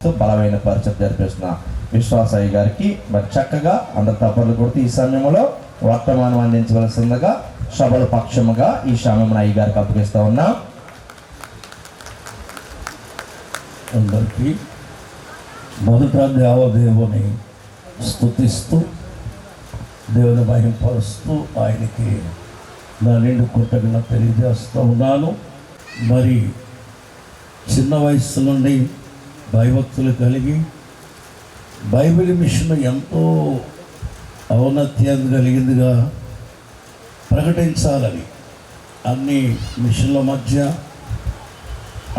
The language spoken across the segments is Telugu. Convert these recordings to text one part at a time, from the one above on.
తెలియజేస్తూ బలమైన పరిచయం జరిపిస్తున్న విశ్వాస అయ్య గారికి మరి చక్కగా అందరు తప్పర్లు కొడుతూ ఈ సమయంలో వర్తమానం అందించవలసిందిగా సభల పక్షముగా ఈ సమయం అయ్య గారికి అప్పగిస్తూ ఉన్నాం. అందరికీ మొదట దేవదేవుని స్తుతిస్తూ దేవుని మహింపరుస్తూ ఆయనకి నా నిండు కృతజ్ఞత తెలియజేస్తూ ఉన్నాను. మరి చిన్న వయసు నుండి భయభక్తులు కలిగి బైబిల్ మిషన్ ఎంతో ఔన్నత్యాన్ని కలిగిందిగా ప్రకటించాలని అన్ని మిషన్ల మధ్య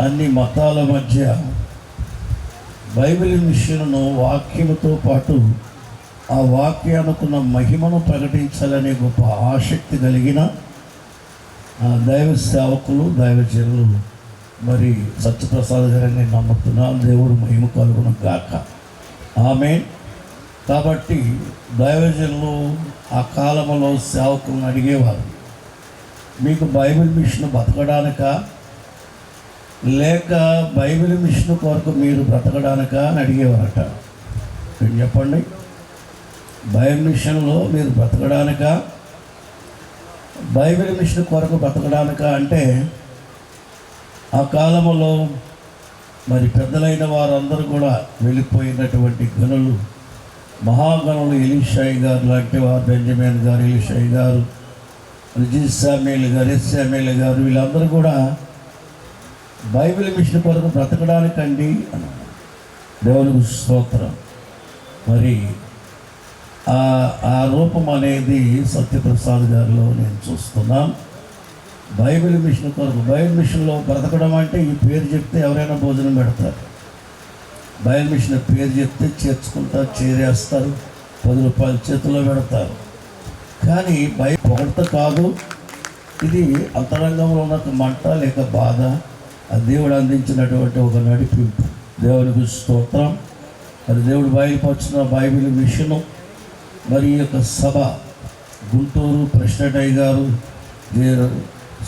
అన్ని మతాల మధ్య బైబిల్ మిషన్ను వాక్యముతో పాటు ఆ వాక్యానుకున్న మహిమను ప్రకటించాలనే గొప్ప ఆసక్తి కలిగిన దైవ సేవకులు దైవజనులు మరి సత్యప్రసాద్ గారిని నమ్ముతున్నాను. దేవుడు మహిమ కలుగును గాక. ఆమేన్. కాబట్టి దైవజనులు ఆ కాలంలో సేవకులను అడిగేవారు, మీకు బైబిల్ మిషన్ బతకడానిక లేక బైబిల్ మిషన్ కొరకు మీరు బ్రతకడానిక అని అడిగేవారట. మీరు చెప్పండి, బైబిల్ మిషన్లో మీరు బ్రతకడానిక బైబిల్ మిషన్ కొరకు బ్రతకడానిక అంటే ఆ కాలంలో మరి పెద్దలైన వారందరూ కూడా వెళ్ళిపోయినటువంటి గనులు, మహాగణులు ఎలీషాయి గారు లాంటి వారు, బెంజమిన్ గారు, ఎలీషాయి గారు, శామ్యూయల్ గారు, శామ్యూయల్ గారు, వీళ్ళందరూ కూడా బైబిల్ మిషన్ కొరకు బ్రతకడానికండి అన్నారు. దేవునికి స్తోత్రం. మరి ఆ రూపం అనేది సత్యప్రసాద్ గారిలో నేను చూస్తున్నాను. బైబిల్ మిషన్ కొరకు, బైబిల్ మిషన్లో బ్రతకడం అంటే ఈ పేరు చెప్తే ఎవరైనా భోజనం పెడతారు. బైబిల్ మిషన్ పేరు చెప్తే చేర్చుకుంటారు, చేరేస్తారు, 10 రూపాయలు చేతిలో పెడతారు. కానీ పొగడత కాదు, ఇది అంతరంగంలో ఉన్న మంట లేక బాధ, ఆ దేవుడు అందించినటువంటి ఒక నడిపింపు. దేవునికి స్తోత్రం. మరి దేవుడు బయలుపరిచిన బైబిల్ మిషను మరి ఈ యొక్క సభ గుంటూరు ప్రెసిడెంట్ అయ్య గారు,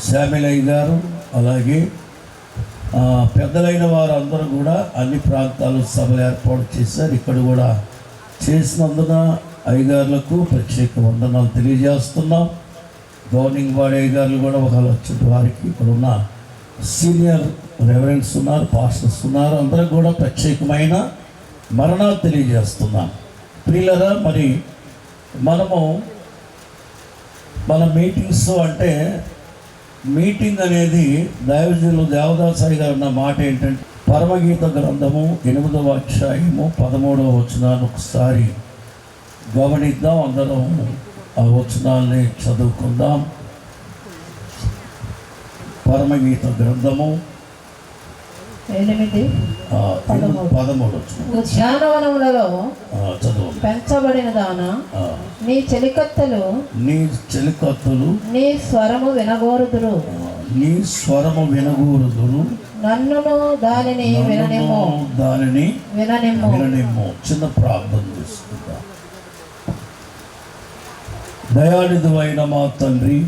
శామ్యూయల్ అయ్య గారు, అలాగే పెద్దలైన వారు అందరూ కూడా అన్ని ప్రాంతాలు సభలు ఏర్పాటు చేశారు. ఇక్కడ కూడా చేసినందున అయ్యగారులకు ప్రత్యేక వందనాలు తెలియజేస్తున్నాం. గవర్నింగ్ బాడీ అయ్యగారులు కూడా ఒక లక్షటి వారికి ఇక్కడ ఉన్న సీనియర్ రెవరెంట్స్ ఉన్నారు, పాస్టర్స్ ఉన్నారు, అందరూ కూడా ప్రత్యేకమైన మరణాలు తెలియజేస్తున్నాం. ప్రియులరా, మరి మనము మన మీటింగ్స్ అంటే మీటింగ్ అనేది దైవజనులు దేవదాసాయి గారు అన్న మాట ఏంటంటే, పరమగీత గ్రంథము 8వ అధ్యాయము 13వ వచనాన్ని ఒకసారి గమనిద్దాం. అందరం ఆ వచనాల్ని చదువుకుందాం. పరమగీత గ్రంథము 8:13 ఉద్యానవనములలో పెంచబడిన దానా, నీ చెలికత్తెలు నీ స్వరము వినగోరుదురు, నన్నును దానిని విననిమ్ము. చిన్న ప్రార్థన చేసుకుందాం. దయాళువైన మా తండ్రి,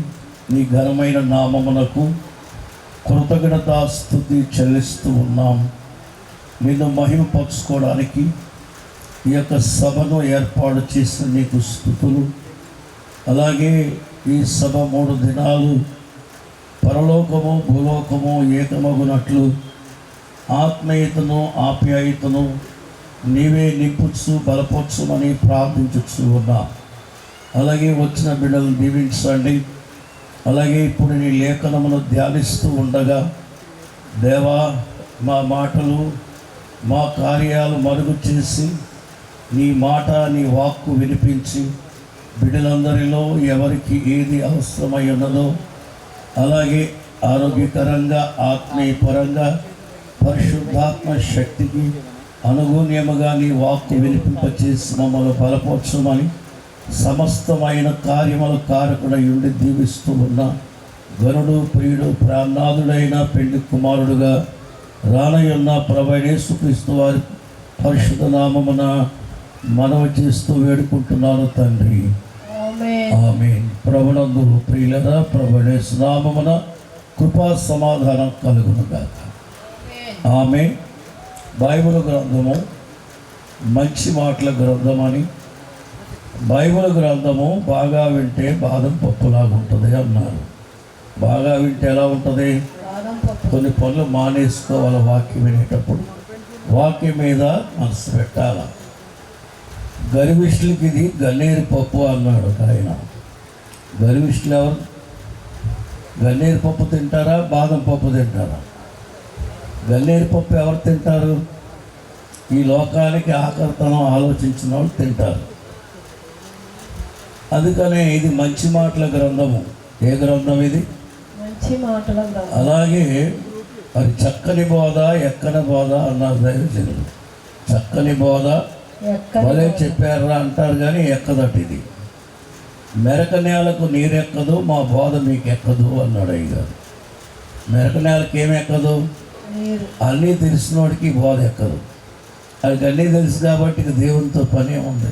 నీ ఘనమైన నామమునకు కృతజ్ఞతాస్తుతి చెల్లిస్తూ ఉన్నాం. నిన్ను మహిమపరచుకోవడానికి ఈ యొక్క సభను ఏర్పాటు చేసిన నీకు స్తుతులు. అలాగే ఈ సభ 3 దినాలు పరలోకము భూలోకము ఏకమగునట్లు ఆత్మీయతను ఆప్యాయతను నీవే నింపుచ్చు బలపరచుమని ప్రార్థించు ఉన్నా. అలాగే వచ్చిన బిడ్డలు దీవించండి. అలాగే ఇప్పుడు నీ లేఖనమును ధ్యానిస్తూ ఉండగా దేవా, మా మాటలు మా కార్యాలు మరుగు చేసి నీ మాట నీ వాక్కు వినిపించి బిడ్డలందరిలో ఎవరికి ఏది అవసరమై ఉన్నదో అలాగే ఆరోగ్యకరంగా ఆత్మీయపరంగా పరిశుద్ధాత్మ శక్తికి అనుగుణ్యముగా నీ వాక్కు వినిపింపచేసి మమ్మల్ని బలపరచమని సమస్తమైన కార్యముల కారకుడై ఉండి దీవిస్తూ ఉన్న గరుడు ప్రియుడు ప్రాణనాథుడైన పెళ్లి కుమారుడుగా రానయ్యున్న ప్రభువైన యేసుక్రీస్తు వారి పరిశుద్ధ నామమున మనవి చేస్తూ వేడుకుంటున్నాను తండ్రి. ఆమేన్. ప్రభునందు ప్రియులరా, ప్రభువైన యేసు నామమున కృపా సమాధానం కలుగును గాక. ఆమేన్. బైబిల్ గ్రంథము మంచి మాటల గ్రంథం అని, బైబిల్ గ్రంథము బాగా వింటే బాదం పప్పులాగా ఉంటుంది అన్నారు. బాగా వింటే ఎలా ఉంటుంది? బాదం పప్పు. కొన్ని పనులు మానేసుకోవాలి. వాక్యం వినేటప్పుడు వాక్యం మీద మనసు పెట్టాలి. గర్విష్ఠులకి ఇది గన్నేరు పప్పు అన్నాడు ఆయన. గర్విష్ఠులు ఎవరు? గన్నేరు పప్పు తింటారా, బాదం పప్పు తింటారా? గన్నేరు పప్పు ఎవరు తింటారు? ఈ లోకానికి ఆకర్తనం ఆలోచించిన వాళ్ళు తింటారు. అందుకనే ఇది మంచి మాటల గ్రంథము. ఏ గ్రంథం ఇది? మంచి మాటల గ్రంథం. అలాగే మరి చక్కని బోధ ఎక్కని బోధ అన్నారు దైవజనులు. చక్కని బోధ భలే చెప్పారా అంటారు కానీ ఎక్కదట. ఇది మెరక నేలకు నీరెక్కదు, మా బోధ మీకు ఎక్కదు అన్నాడు అయ్యగారు. మెరక నేలకు ఏమెక్కదు? నీరు. అన్నీ తెలిసినోడికి బోధ ఎక్కదు. అది అన్నీ తెలుసు కాబట్టి ఇక దేవునితో పనే ఉంది.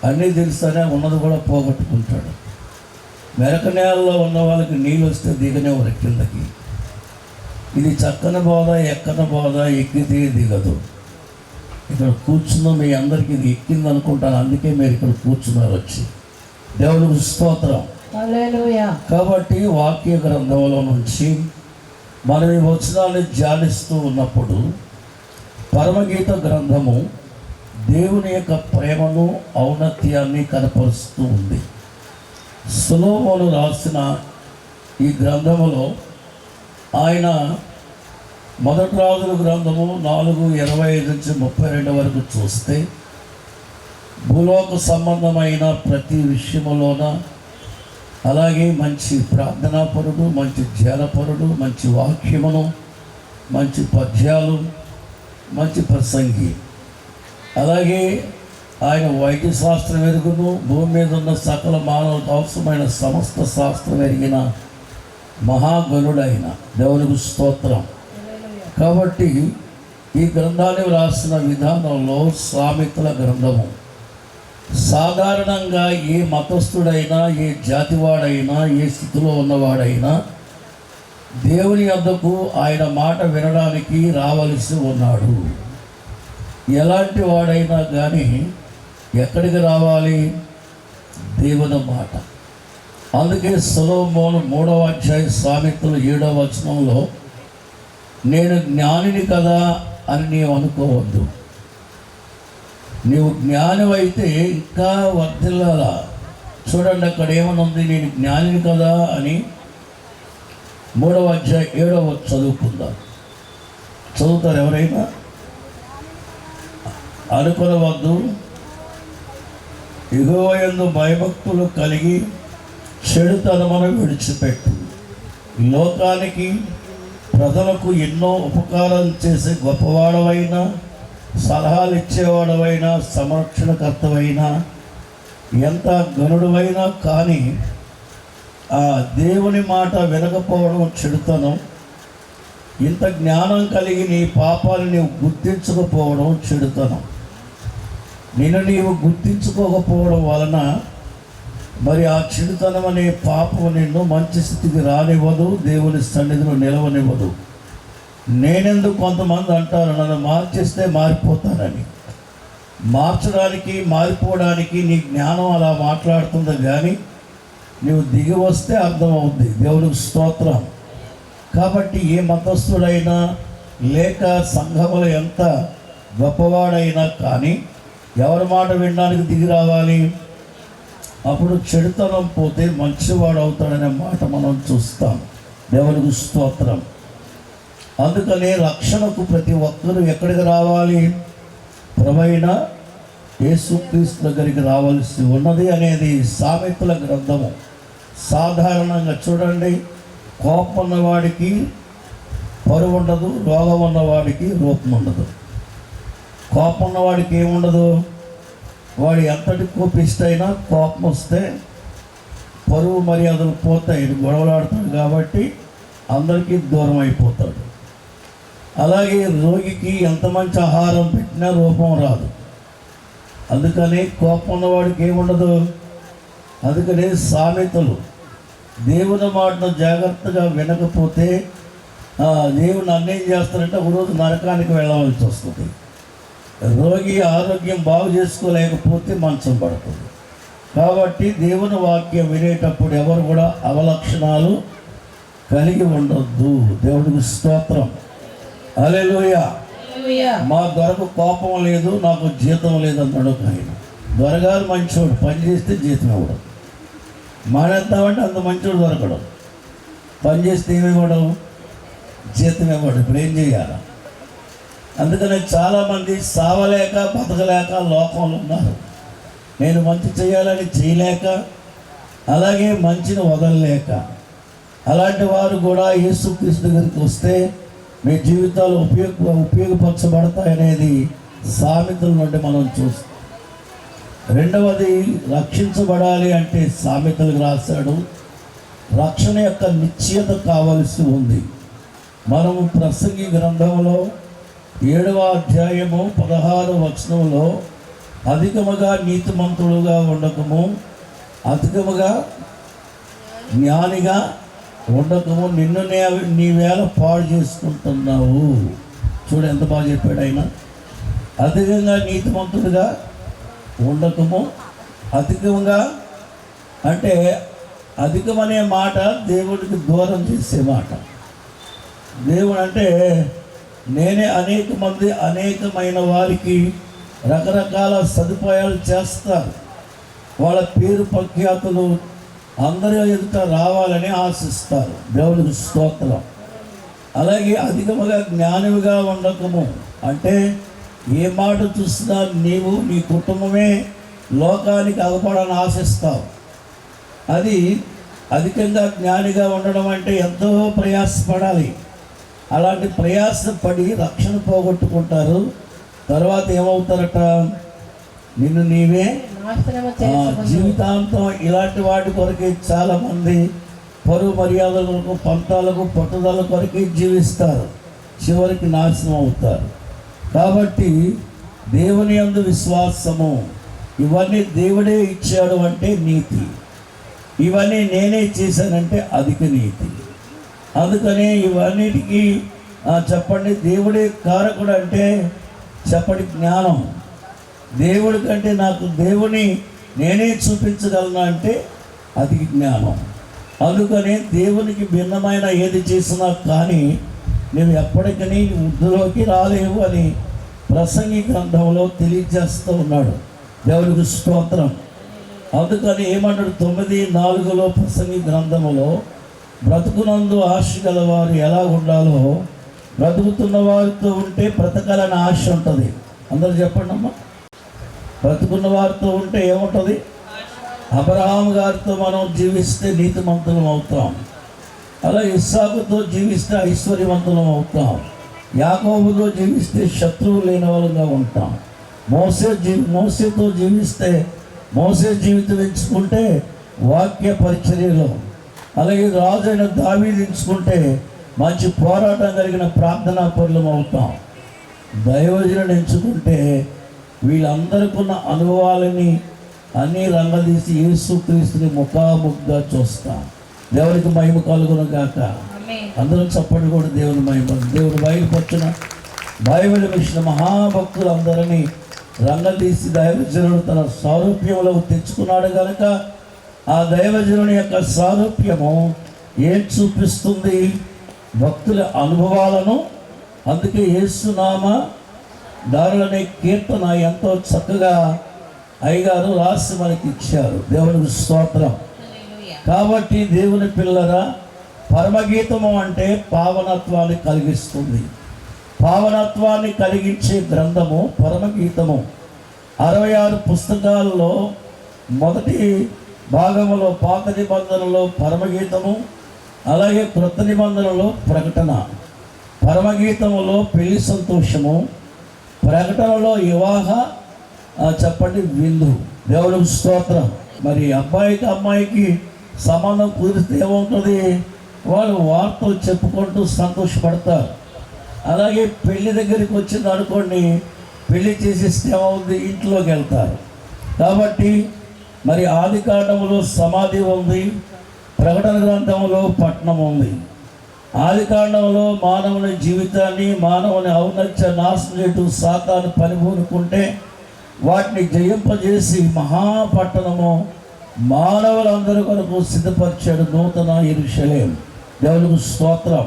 అన్నీ తెలుస్తూనే ఉన్నది కూడా పోగొట్టుకుంటాడు. మెరక నేలలో ఉన్న వాళ్ళకి నీళ్ళు వస్తే దిగనేవారు కిందకి. ఇది చక్కని బోధ ఎక్కని బోధ, ఎక్కితే దిగదు. ఇక్కడ కూర్చున్న మీ అందరికీ ఇది ఎక్కింది అనుకుంటాను. అందుకే మీరు ఇక్కడ కూర్చున్నారు వచ్చి. దేవునికి స్తోత్రం. హల్లెలూయా. కాబట్టి వాక్య గ్రంథంలో నుంచి మనం ఈ వచనాన్ని ధ్యానిస్తూ ఉన్నప్పుడు పరమగీత గ్రంథము దేవుని యొక్క ప్రేమను ఔన్నత్యాన్ని కనపరుస్తూ ఉంది. సొలొమోను రాసిన ఈ గ్రంథములో ఆయన మొదటి రాజుల గ్రంథము 4:25 నుంచి 32 వరకు చూస్తే భూలోక సంబంధమైన ప్రతి విషయములోన, అలాగే మంచి ప్రార్థనాపరుడు, మంచి ధ్యానపరుడు, మంచి వాక్యమును, మంచి పద్యాలు, మంచి ప్రసంగి, అలాగే ఆయన వైద్య శాస్త్రం ఎరుగును, భూమి మీద ఉన్న సకల మానవులకు అవసరమైన సమస్త శాస్త్రం ఎరిగిన మహాగణుడైన దేవునికి స్తోత్రం. కాబట్టి ఈ గ్రంథాన్ని వ్రాసిన విధానంలో సామెతల గ్రంథము సాధారణంగా ఏ మతస్థుడైనా, ఏ జాతివాడైనా, ఏ స్థితిలో ఉన్నవాడైనా దేవుని వద్దకు ఆయన మాట వినడానికి రావలసి ఉన్నాడు. ఎలాంటి వాడైనా కానీ ఎక్కడికి రావాలి? దేవుని మాట. అందుకే సొలొమోను 3వ అధ్యాయం సామెతలు 7వ వచనంలో నేను జ్ఞానిని కదా అని నీవు అనుకోవద్దు. నీవు జ్ఞానివైతే ఇంకా వర్ధిల్లాలా. చూడండి అక్కడ ఏమనుంది? నేను జ్ఞానిని కదా అని 3వ అధ్యాయం 7వ చదువుకుందాం. చదువుతారు ఎవరైనా? అనుకొనవద్దు. యెహోవా యందు భయభక్తులు కలిగి చెడుతనమును విడిచిపెట్టు. లోకానికి ప్రజలకు ఎన్నో ఉపకారం చేసే గొప్పవాడవైనా, సలహాలు ఇచ్చేవాడవైనా, సంరక్షణకర్తవైనా, ఎంత గనుడువైనా కానీ ఆ దేవుని మాట వినకపోవడం చెడుతనం. ఇంత జ్ఞానం కలిగి నీ పాపాలు నీవు గుర్తించకపోవడం చెడుతనం. నిన్ను నీవు గుర్తించుకోకపోవడం వలన మరి ఆ చెడుతనం అనే పాపం నిన్ను మంచి స్థితికి రానివ్వదు, దేవుని సన్నిధిలో నిలవనివ్వదు. నేనెందుకు కొంతమంది అంటారు నన్ను మార్చేస్తే మారిపోతానని. మార్చడానికి, మారిపోవడానికి నీ జ్ఞానం అలా మాట్లాడుతుంది కానీ నువ్వు దిగి వస్తే అర్థమవుద్ది. దేవునికి స్తోత్రం. కాబట్టి ఏ మతస్థుడైనా లేక సంఘములు ఎంత గొప్పవాడైనా కానీ ఎవరి మాట వినడానికి దిగి రావాలి. అప్పుడు చెడుతనం పోతే మంచివాడు అవుతాడనే మాట మనం చూస్తాం. దేవునికి స్తోత్రం. అందుకనే రక్షణకు ప్రతి ఒక్కరూ ఎక్కడికి రావాలి? ప్రభువైన యేసుక్రీస్తు దగ్గరికి రావాల్సి ఉన్నది అనేది సామెతల గ్రంథము. సాధారణంగా చూడండి, కోపం ఉన్నవాడికి పరువు ఉండదు, రోగం ఉన్నవాడికి రూపం ఉండదు. కోపం ఉన్నవాడికి ఏముండదు? వాడు ఎంతటి కోపిష్టైనా కోపం వస్తే పరువు మర్యాదలు పోతాయి. గొడవలాడుతాడు కాబట్టి అందరికీ దూరం అయిపోతాడు. అలాగే రోగికి ఎంత మంచి ఆహారం పెట్టినా రూపం రాదు. అందుకని కోపం ఉన్నవాడికి ఏముండదు. అందుకనే సామెతలు దేవుని మాటను జాగ్రత్తగా వినకపోతే దేవుడు నన్ను ఏం చేస్తారంటే ఒకరోజు నరకానికి వెళ్ళవలసి వస్తుంది. రోగి ఆరోగ్యం బాగు చేసుకోలేకపోతే మంచం పడుతుంది. కాబట్టి దేవుని వాక్యం వినేటప్పుడు ఎవరు కూడా అవలక్షణాలు కలిగి ఉండొద్దు. దేవుడికి స్తోత్రం. హల్లెలూయా. మా దొరకు కోపం లేదు, నాకు జీతం లేదు అన్నాడు ఆయన. దొరగారు మంచోడు, పని చేస్తే జీతం ఇవ్వడం. మానేద్దామంటే అంత మంచోడు దొరకడం, పని చేస్తే ఏమి ఇవ్వడం, జీతం ఇవ్వడం. ఇప్పుడు ఏం చేయాలి? అందుకని చాలామంది సావలేక బతకలేక లోకంలో ఉన్నారు. నేను మంచి చేయాలని చేయలేక, అలాగే మంచిని వదలలేక. అలాంటి వారు కూడా యేసుక్రీస్తు దగ్గరికి వస్తే మీ జీవితాలు ఉపయోగపరచబడతాయనేది సామెతల నుండి మనం చూస్తాం. రెండవది, రక్షించబడాలి అంటే సామెతలకు రాశాడు, రక్షణ యొక్క నిశ్చయత కావలసి ఉంది. మనము ప్రసంగి గ్రంథంలో 7వ అధ్యాయము 16వ వచనంలో అధికముగా నీతిమంతుడుగా ఉండకము, అధికముగా జ్ఞానిగా ఉండకము, నిన్ను నీవేళ పాడు చేసుకుంటున్నావు. చూడు ఎంత బాగా చెప్పాడు ఆయన. అధికంగా నీతిమంతుడిగా ఉండకము, అధికంగా అంటే అధికమనే మాట దేవుడికి దూరం చేసే మాట. దేవుడు అంటే నేనే అనేకమైన వారికి రకరకాల సదుపాయాలు చేస్తారు. వాళ్ళ పేరు ప్రఖ్యాతులు అందరి ఎదుట రావాలని ఆశిస్తారు. దేవుడికి స్తోత్రం. అలాగే అధికముగా జ్ఞానివిగా ఉండకము అంటే ఏ మాట చూసినా నీవు నీ కుటుంబమే లోకానికి అగపడాలని ఆశిస్తావు. అది అధికంగా జ్ఞానిగా ఉండడం అంటే ఎంతో ప్రయాసపడాలి. అలాంటి ప్రయాసపడి రక్షణ పోగొట్టుకుంటారు. తర్వాత ఏమవుతారట, నిన్ను నీవే జీవితాంతం ఇలాంటి వాటి కొరకే చాలామంది పరువు మర్యాదలకు, పంతాలకు, పట్టుదల కొరకే జీవిస్తారు, చివరికి నాశనం అవుతారు. కాబట్టి దేవుని యందు విశ్వాసము, ఇవన్నీ దేవుడే ఇచ్చాడు అంటే నీతి, ఇవన్నీ నేనే చేశానంటే అధిక నీతి. అందుకని ఇవన్నిటికీ చెప్పండి, దేవుడే కారకుడు అంటే చెప్పండి జ్ఞానం. దేవుడి కంటే నాకు దేవుని నేనే చూపించగలను అంటే అది జ్ఞానం. అందుకని దేవునికి భిన్నమైన ఏది చేసినా కానీ నువ్వు ఎప్పటికీ వృద్ధిలోకి రాలేవు అని ప్రసంగి గ్రంథంలో తెలియజేస్తూ ఉన్నాడు. దేవునికి స్తోత్రం. అందుకని ఏమన్నాడు 9:4 ప్రసంగి గ్రంథములో, బ్రతుకునందు ఆశ గలవారు ఎలా ఉండాలో బ్రతుకుతున్న వారితో ఉంటే బ్రతకాలని ఆశ ఉంటుంది. అందరూ చెప్పండి అమ్మా. బ్రతుకున్న వారితో ఉంటే ఏముంటుంది? అబ్రహాం గారితో మనం జీవిస్తే నీతిమంతులం అవుతాం. అలా ఇస్సాకుతో జీవిస్తే ఐశ్వర్యవంతులం అవుతాం. యాకోబుతో జీవిస్తే శత్రువు లేని వాళ్ళుగా ఉంటాం. మోసేతో జీవిస్తే మోసే జీవితం ఎంచుకుంటే వాక్య పరిచర్యలో, అలాగే రాజు అయిన దావీదు ఎంచుకుంటే మంచి పోరాటం కలిగిన ప్రార్థనా పరులం అవుతాం. దైవజనుడు ఎంచుకుంటే వీళ్ళందరికీ ఉన్న అనుభవాలని అన్నీ రంగదీసి యేసుక్రీస్తుని ముఖాముఖిగా చూస్తాం. దేవునికి మహిమ కలుగును గాక. అందరం చప్పటి కూడా దేవుని మహిమ. దేవుని బయలుపరిచిన బైబిల్ విషయ మహాభక్తులందరినీ రంగదీసి దైవజనుడు తన సారూప్యంలో తెచ్చుకున్నాడు కనుక ఆ దైవజనుని యొక్క సారూప్యము ఏం చూపిస్తుంది? భక్తుల అనుభవాలను. అందుకే యేసునామ దారులనే కీర్తన ఎంతో చక్కగా అయ్యగారు రాసి మనకి ఇచ్చారు. దేవునికి స్తోత్రం. కాబట్టి దేవుని పిల్లరా, పరమగీతము అంటే పావనత్వాన్ని కలిగిస్తుంది. పావనత్వాన్ని కలిగించే గ్రంథము పరమగీతము. 66 పుస్తకాల్లో మొదటి భాగంలో పాత నిబంధనలో పరమగీతము, అలాగే క్రొత్త నిబంధనలో ప్రకటన. పరమగీతములో పెళ్లి సంతోషము, ప్రకటనలో వివాహ చెప్పండి విందు. దేవుడికి స్తోత్రం. మరి అబ్బాయికి అమ్మాయికి సంబంధం కుదిరితే ఏమవుతుంది? వాళ్ళు వార్తలు చెప్పుకుంటూ సంతోషపడతారు. అలాగే పెళ్లి దగ్గరికి వచ్చింది అనుకోండి, పెళ్లి చేసేస్తే ఏమవుతుంది? ఇంట్లోకి వెళ్తారు. కాబట్టి మరి ఆదికాండములో సమాధి ఉంది, ప్రకటన గ్రంథంలో పట్టణం ఉంది. ఆదికాండంలో మానవుని జీవితాన్ని, మానవుని ఔన్నత్య నాశనం సాతాను పనిపూనుకుంటే వాటిని జయింపజేసి మహాపట్టణము మానవులందరి కొరకు సిద్ధపరిచాడు, నూతన యెరూషలేము. దేవునికి స్తోత్రం.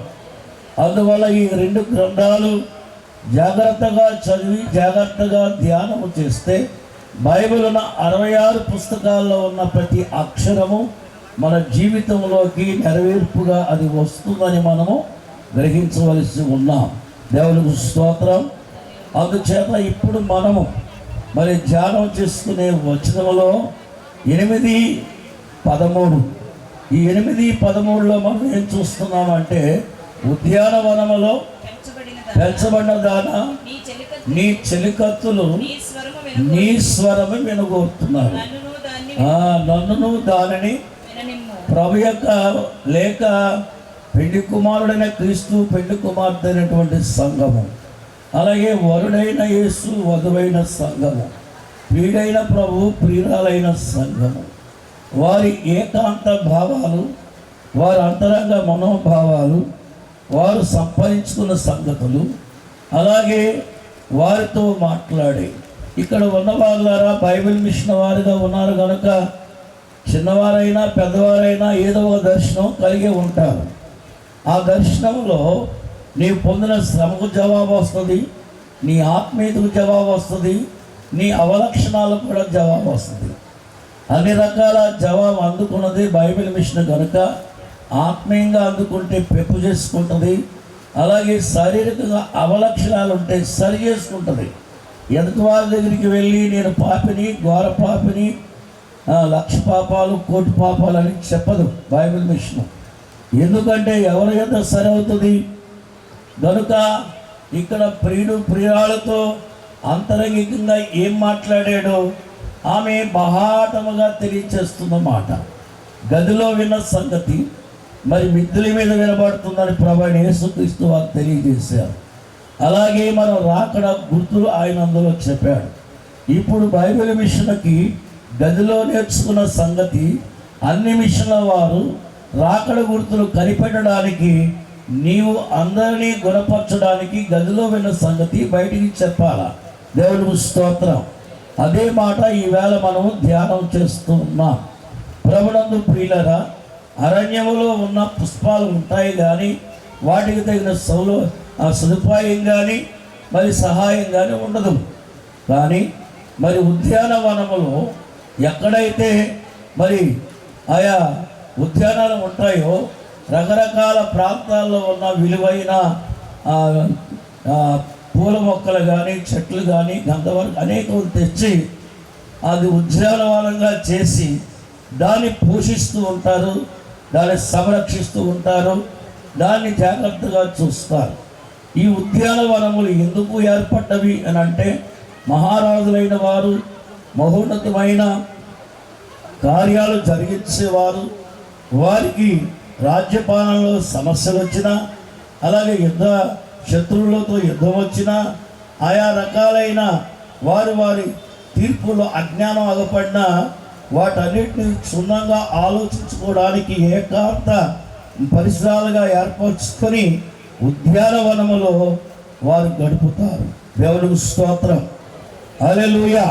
అందువల్ల ఈ 2 గ్రంథాలు జాగ్రత్తగా చదివి జాగ్రత్తగా ధ్యానము చేస్తే బైబిల్ ఉన్న 66 పుస్తకాల్లో ఉన్న ప్రతి అక్షరము మన జీవితంలోకి నెరవేర్పుగా అది వస్తుందని మనము గ్రహించవలసి ఉన్నాం. దేవునికి స్తోత్రం. అందుచేత ఇప్పుడు మనము మరి ధ్యానం చేసుకునే వచనంలో 8:13, ఈ 8:13లో మనం ఏం చూస్తున్నామంటే, ఉద్యానవనములో పెంచబడిన దానా నీ చెలికత్తులు నీ స్వరము వినగోరుతున్నారు. నన్నును దానిని ప్రభు యొక్క లేక పెళ్లి కుమారుడైన క్రీస్తు, పెళ్లి కుమార్తె అయినటువంటి సంఘము, అలాగే వరుడైన యేసు, వధువైన సంఘము, ప్రియుడైన ప్రభు, ప్రియురాలైన సంఘము, వారి ఏకాంత భావాలు, వారి అంతరంగ మనోభావాలు, వారు సంపాదించుకున్న సంగతులు, అలాగే వారితో మాట్లాడే ఇక్కడ ఉన్న వాళ్ళారా బైబిల్ మిషన్ వారిగా ఉన్నారు కనుక చిన్నవారైనా పెద్దవారైనా ఏదో ఒక దర్శనం కలిగి ఉంటారు. ఆ దర్శనంలో నీవు పొందిన శ్రమకు జవాబు వస్తుంది, నీ ఆత్మీయతకు జవాబు వస్తుంది, నీ అవలక్షణాలకు కూడా జవాబు వస్తుంది. అన్ని రకాల జవాబు అందుకున్నది బైబిల్ మిషన్ కనుక ఆత్మీయంగా అందుకుంటే పెప్పు చేసుకుంటుంది, అలాగే శారీరకంగా అవలక్షణాలు ఉంటే సరి చేసుకుంటుంది. ఎదుటి వారి దగ్గరికి వెళ్ళి నేను పాపిని, ఘోర పాపిని, 1,00,000 పాపాలు, 1,00,00,000 పాపాలు అని చెప్పదు బైబిల్ మిషన్. ఎందుకంటే ఎవరి యొక్క సరి అవుతుంది కనుక ఇక్కడ ప్రియుడు ప్రియురాలతో అంతరంగికంగా ఏం మాట్లాడాడో ఆమె బహాటముగా తెలియచేస్తున్నమాట. గదిలో విన్న సంగతి మరి మిద్దెల మీద వినబడుతుందని ప్రభువైన యేసుక్రీస్తు వారు తెలియజేశారు. అలాగే మనం రాకడ గుర్తులు ఆయన అందులో చెప్పాడు. ఇప్పుడు బైబిల్ మిషన్కి గదిలో నేర్చుకున్న సంగతి అన్ని మిషన్ల వారు రాకడ గుర్తులు కనిపెట్టడానికి, నీవు అందరినీ గుణపరచడానికి గదిలో విన్న సంగతి బయటికి చెప్పాలా. దేవునికి స్తోత్రం. అదే మాట ఈవేళ మనము ధ్యానం చేస్తూ ఉన్నాం. ప్రభునందు ప్రియులరా, అరణ్యములో ఉన్న పుష్పాలు ఉంటాయి కానీ వాటికి తగిన సదుపాయం కానీ మరి సహాయం కానీ ఉండదు. కానీ మరి ఉద్యానవనములో ఎక్కడైతే మరి ఆయా ఉద్యానాలు ఉంటాయో రకరకాల ప్రాంతాల్లో ఉన్న విలువైన పూల మొక్కలు కానీ చెట్లు కానీ గంధవరం అనేకం తెచ్చి అది ఉద్యానవనంగా చేసి దాన్ని పోషిస్తూ ఉంటారు, దాన్ని సంరక్షిస్తూ ఉంటారు, దాన్ని జాగ్రత్తగా చూస్తారు. ఈ ఉద్యానవనములు ఎందుకు ఏర్పడ్డవి అని అంటే, మహారాజులైన వారు మహోన్నతమైన కార్యాలు జరిగించేవారు, వారికి రాజ్యపాలనలో సమస్యలు వచ్చినా, అలాగే శత్రువులతో యుద్ధం వచ్చినా, ఆయా రకాలైన వారి తీర్పులో అజ్ఞానం అగపడినా వాటన్నిటిని క్షుణ్ణంగా ఆలోచించుకోవడానికి ఏకాంత పరిసరాలుగా ఏర్పరచుకొని ఉద్యానవనములో వారు గడుపుతారు. దేవునికి స్తోత్రం. హల్లెలూయా,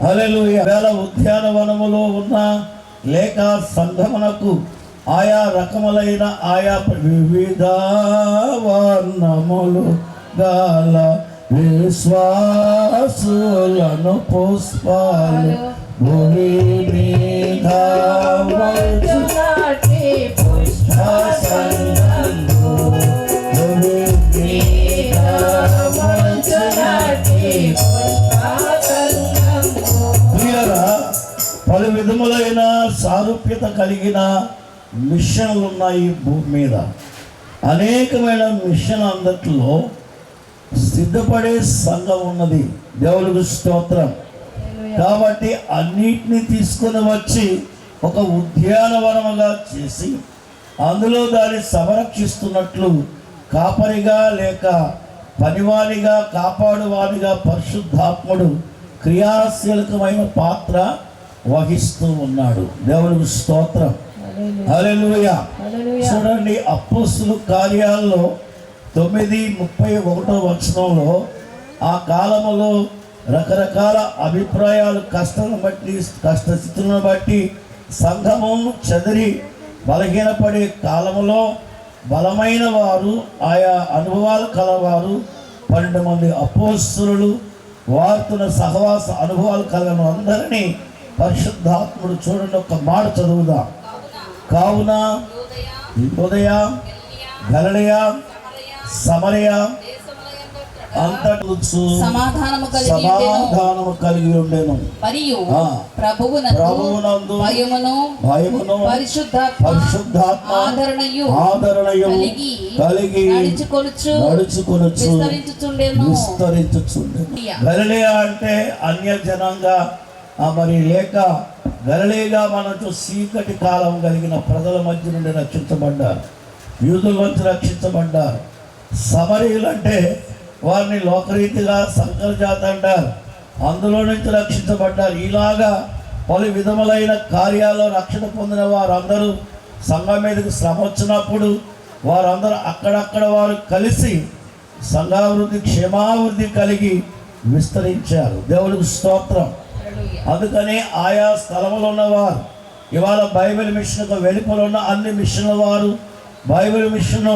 హల్లెలూయా. వేళ ఉద్యానవనములో ఉన్న లేక సంఘమునకు ఆయా రకములైన ఆయా వివిధ వర్ణములు గల విశ్వాసులను పుష్పాలు భూమి మీద పలు విధములైన సారూప్యత కలిగిన మిషన్లు ఉన్నాయి భూమి మీద. అనేకమైన మిషన్ అందట్లో సిద్ధపడే సంఘం ఉన్నది. దేవునికి స్తోత్రం. కాబట్టి అన్నిటినీ తీసుకొని వచ్చి ఒక ఉద్యానవనముగా చేసి అందులో దాన్ని సంరక్షిస్తున్నట్లు కాపరిగా లేక పనివానిగా కాపాడువానిగా పరిశుద్ధాత్ముడు క్రియాశీలకమైన పాత్ర వహిస్తూ ఉన్నాడు. దేవునికి స్తోత్రం. హల్లెలూయా. హల్లెలూయా. చూడండి అపోస్తుల కార్యాల్లో 9:31 ఆ కాలములో రకరకాల అభిప్రాయాలు కష్టాలను బట్టి కష్టస్థితులను బట్టి సంఘము చెదిరి బలహీనపడే కాలములో బలమైన వారు ఆయా అనుభవాలు కలవారు 12 మంది అపోస్తులు వారితో సహవాస అనుభవాలు కలిగిన అందరినీ పరిశుద్ధాత్ముడు చూడండి ఒక మాట చదువుదాం. కావున యూదయ గలిలయ సమరయ అంతటా సమాధానము కలిగి ఉండెను. మరియు ఆ. ప్రభువునందు భయమును పరిశుద్ధాత్మ ఆదరణయు కలిగి నడుచుకొనుచు విస్తరించుచుండెను. గలిలయ అంటే అన్య జనంగా మరి లేక గలిలయగా మనం చీకటి కాలం కలిగిన ప్రజల మధ్య నుండి రక్షించబడ్డారు, యూదుల నుంచి రక్షించబడ్డారు. సమరయులు అంటే వారిని లోకరీతిగా సంకరజాత అంటారు, అందులో నుంచి రక్షించబడ్డారు. ఇలాగా పలు విధములైన కార్యాల్లో రక్షణ పొందిన వారందరూ సంఘం మీదకి శ్రమ వచ్చినప్పుడు వారందరూ అక్కడక్కడ వారు కలిసి సంఘాభివృద్ధి క్షేమాభివృద్ధి కలిగి విస్తరించారు. దేవుడికి స్తోత్రం. అందుకని ఆయా స్థలంలో ఉన్నవారు ఇవాళ బైబిల్ మిషన్కు వెలుపల ఉన్న అన్ని మిషన్ల వారు బైబిల్ మిషన్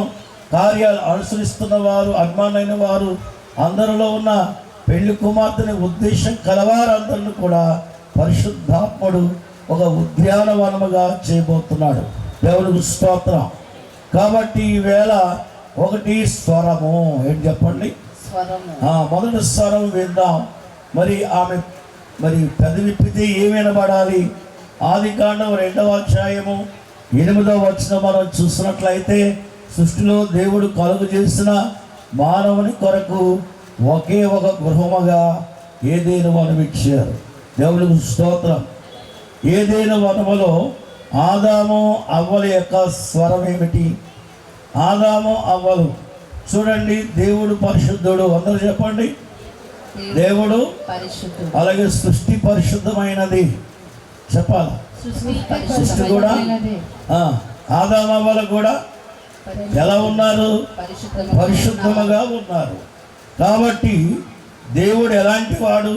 కార్యాలు అనుసరిస్తున్న వారు అభిమానైన వారు అందరిలో ఉన్న పెళ్లి కుమార్తెని ఉద్దేశం కలవారందరిని కూడా పరిశుద్ధాత్ముడు ఒక ఉద్యానవనముగా చేయబోతున్నాడు. దేవుడికి స్తోత్రం. కాబట్టి ఈవేళ ఒకటి స్వరము ఏంటి చెప్పండి, మొదటి స్వరం విందాం. మరి ఆమె పెదవిప్పితే ఏమి వినబడాలి? ఆదికాండం 2వ అధ్యాయము 8వ వచనం మనం చూసినట్లయితే సృష్టిలో దేవుడు కలుగు చేసిన మానవుని కొరకు ఒకే ఒక గృహముగా ఏదైనా వనం ఇచ్చారు. దేవుడికి స్తోత్రం. ఏదైనా వనములో ఆదాము అవ్వల యొక్క స్వరం ఏమిటి? ఆదాము అవ్వలు చూడండి, దేవుడు పరిశుద్ధుడు. అందరూ చెప్పండి, దేవుడు పరిశుద్ధుడు. అలాగే సృష్టి పరిశుద్ధమైనది చెప్పాలి. సృష్టి కూడా ఆదాము అవ్వలు కూడా ఎలా ఉన్నారు? పరిశుద్ధముగా ఉన్నారు. కాబట్టి దేవుడు ఎలాంటి వాడు,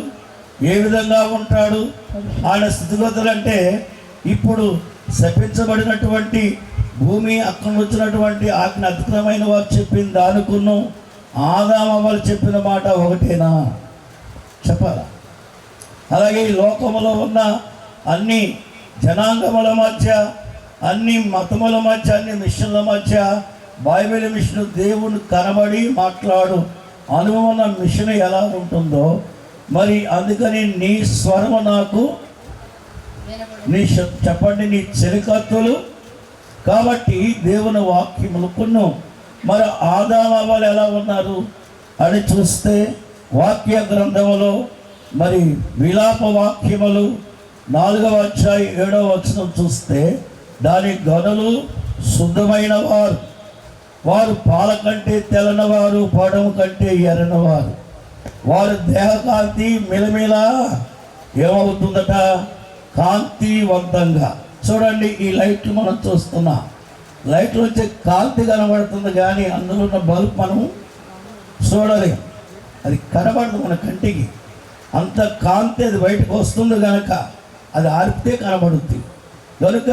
ఏ విధంగా ఉంటాడు? ఆయన స్థితిగతులు అంటే ఇప్పుడు శపించబడినటువంటి భూమి అక్కడ వచ్చినటువంటి ఆజ్ఞ అతిక్రమైన వారు చెప్పిన దానికును ఆదాము అవ్వలు చెప్పిన మాట ఒకటేనా చెప్పాలా? అలాగే ఈ లోకములో ఉన్న అన్ని జనాంగముల మధ్య, అన్ని మతముల మధ్య, అన్ని మిషన్ల మధ్య బైబిల్ మిషన్ దేవుని కనబడి మాట్లాడు అనుభవం మిషన్ ఎలా ఉంటుందో మరి అందుకని నీ స్వరము నాకు చెప్పండి, నీ చెలికత్తులు. కాబట్టి దేవుని వాక్యములను మరి ఆదాము అవ్వలు ఎలా ఉన్నారు అని చూస్తే వాక్య గ్రంథములో మరి విలాప వాక్యములు 4వ అధ్యాయం 7వ వచనం చూస్తే దాని గనులు శుద్ధమైన వారు, వారు పాల కంటే తెల్లనవారు, పడము కంటే ఎర్రనవారు, వారి దేహకాంతి మిలమిల ఏమవుతుందట? కాంతివంతంగా. చూడండి, ఈ లైట్లు మనం చూస్తున్నాం, లైట్లు వచ్చే కాంతి కనబడుతుంది కానీ అందులో ఉన్న బల్బ్ మనం చూడలేం, అది కనబడదు మన కంటికి. అంత కాంతి అది బయటకు వస్తుంది కనుక అది ఆరిపితే కనబడుద్ది. కనుక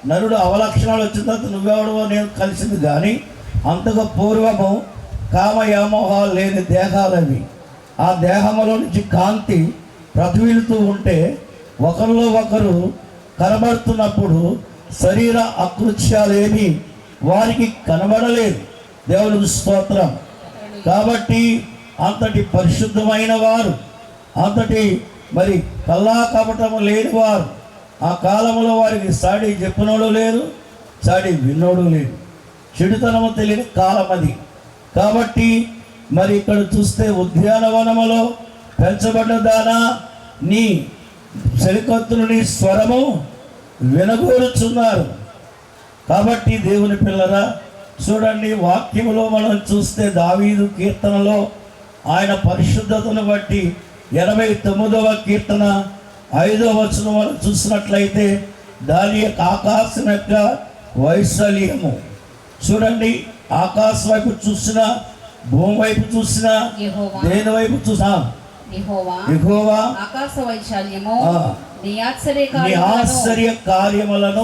నరుడు అవలక్షణాలు వచ్చిన తర్వాత నువ్వెవడవో నేను కలిసింది కానీ అంతగా పూర్వము కామయామోహాలు లేని దేహాలవి. ఆ దేహంలో నుంచి కాంతి ప్రతివిలుతూ ఉంటే ఒకరిలో ఒకరు కనబడుతున్నప్పుడు శరీర అకృత్యాలేమి వారికి కనబడలేదు. దేవునికి స్తోత్రం. కాబట్టి అంతటి పరిశుద్ధమైన వారు, అంతటి మరి కల్లా కపటము లేనివారు, ఆ కాలంలో వారికి సాడి చెప్పినోడు లేరు, సాడి విన్నోడు లేడు, చెడుతనము తెలియని కాలం అది. కాబట్టి మరి ఇక్కడ చూస్తే ఉద్యానవనములో పెంచబడ్డ దానా నీ చెలికత్తులు నీ స్వరము వినగోరుచున్నారు. కాబట్టి దేవుని పిల్లరా చూడండి, వాక్యములో మనం చూస్తే దావీదు కీర్తనలో ఆయన పరిశుద్ధతను బట్టి 89వ కీర్తన 5వ వచనం మనం చూసినట్లయితే దాని యొక్క ఆకాశం యొక్క వైశాల్యము. చూడండి, ఆకాశం వైపు చూసినా, భూమి వైపు చూసినా, యెహోవా దేని వైపు చూసినా యెహోవా ఆకాశ వైశాల్యము ఆ, నీ ఆశ్చర్య నీ ఆశ్చర్య కార్యములను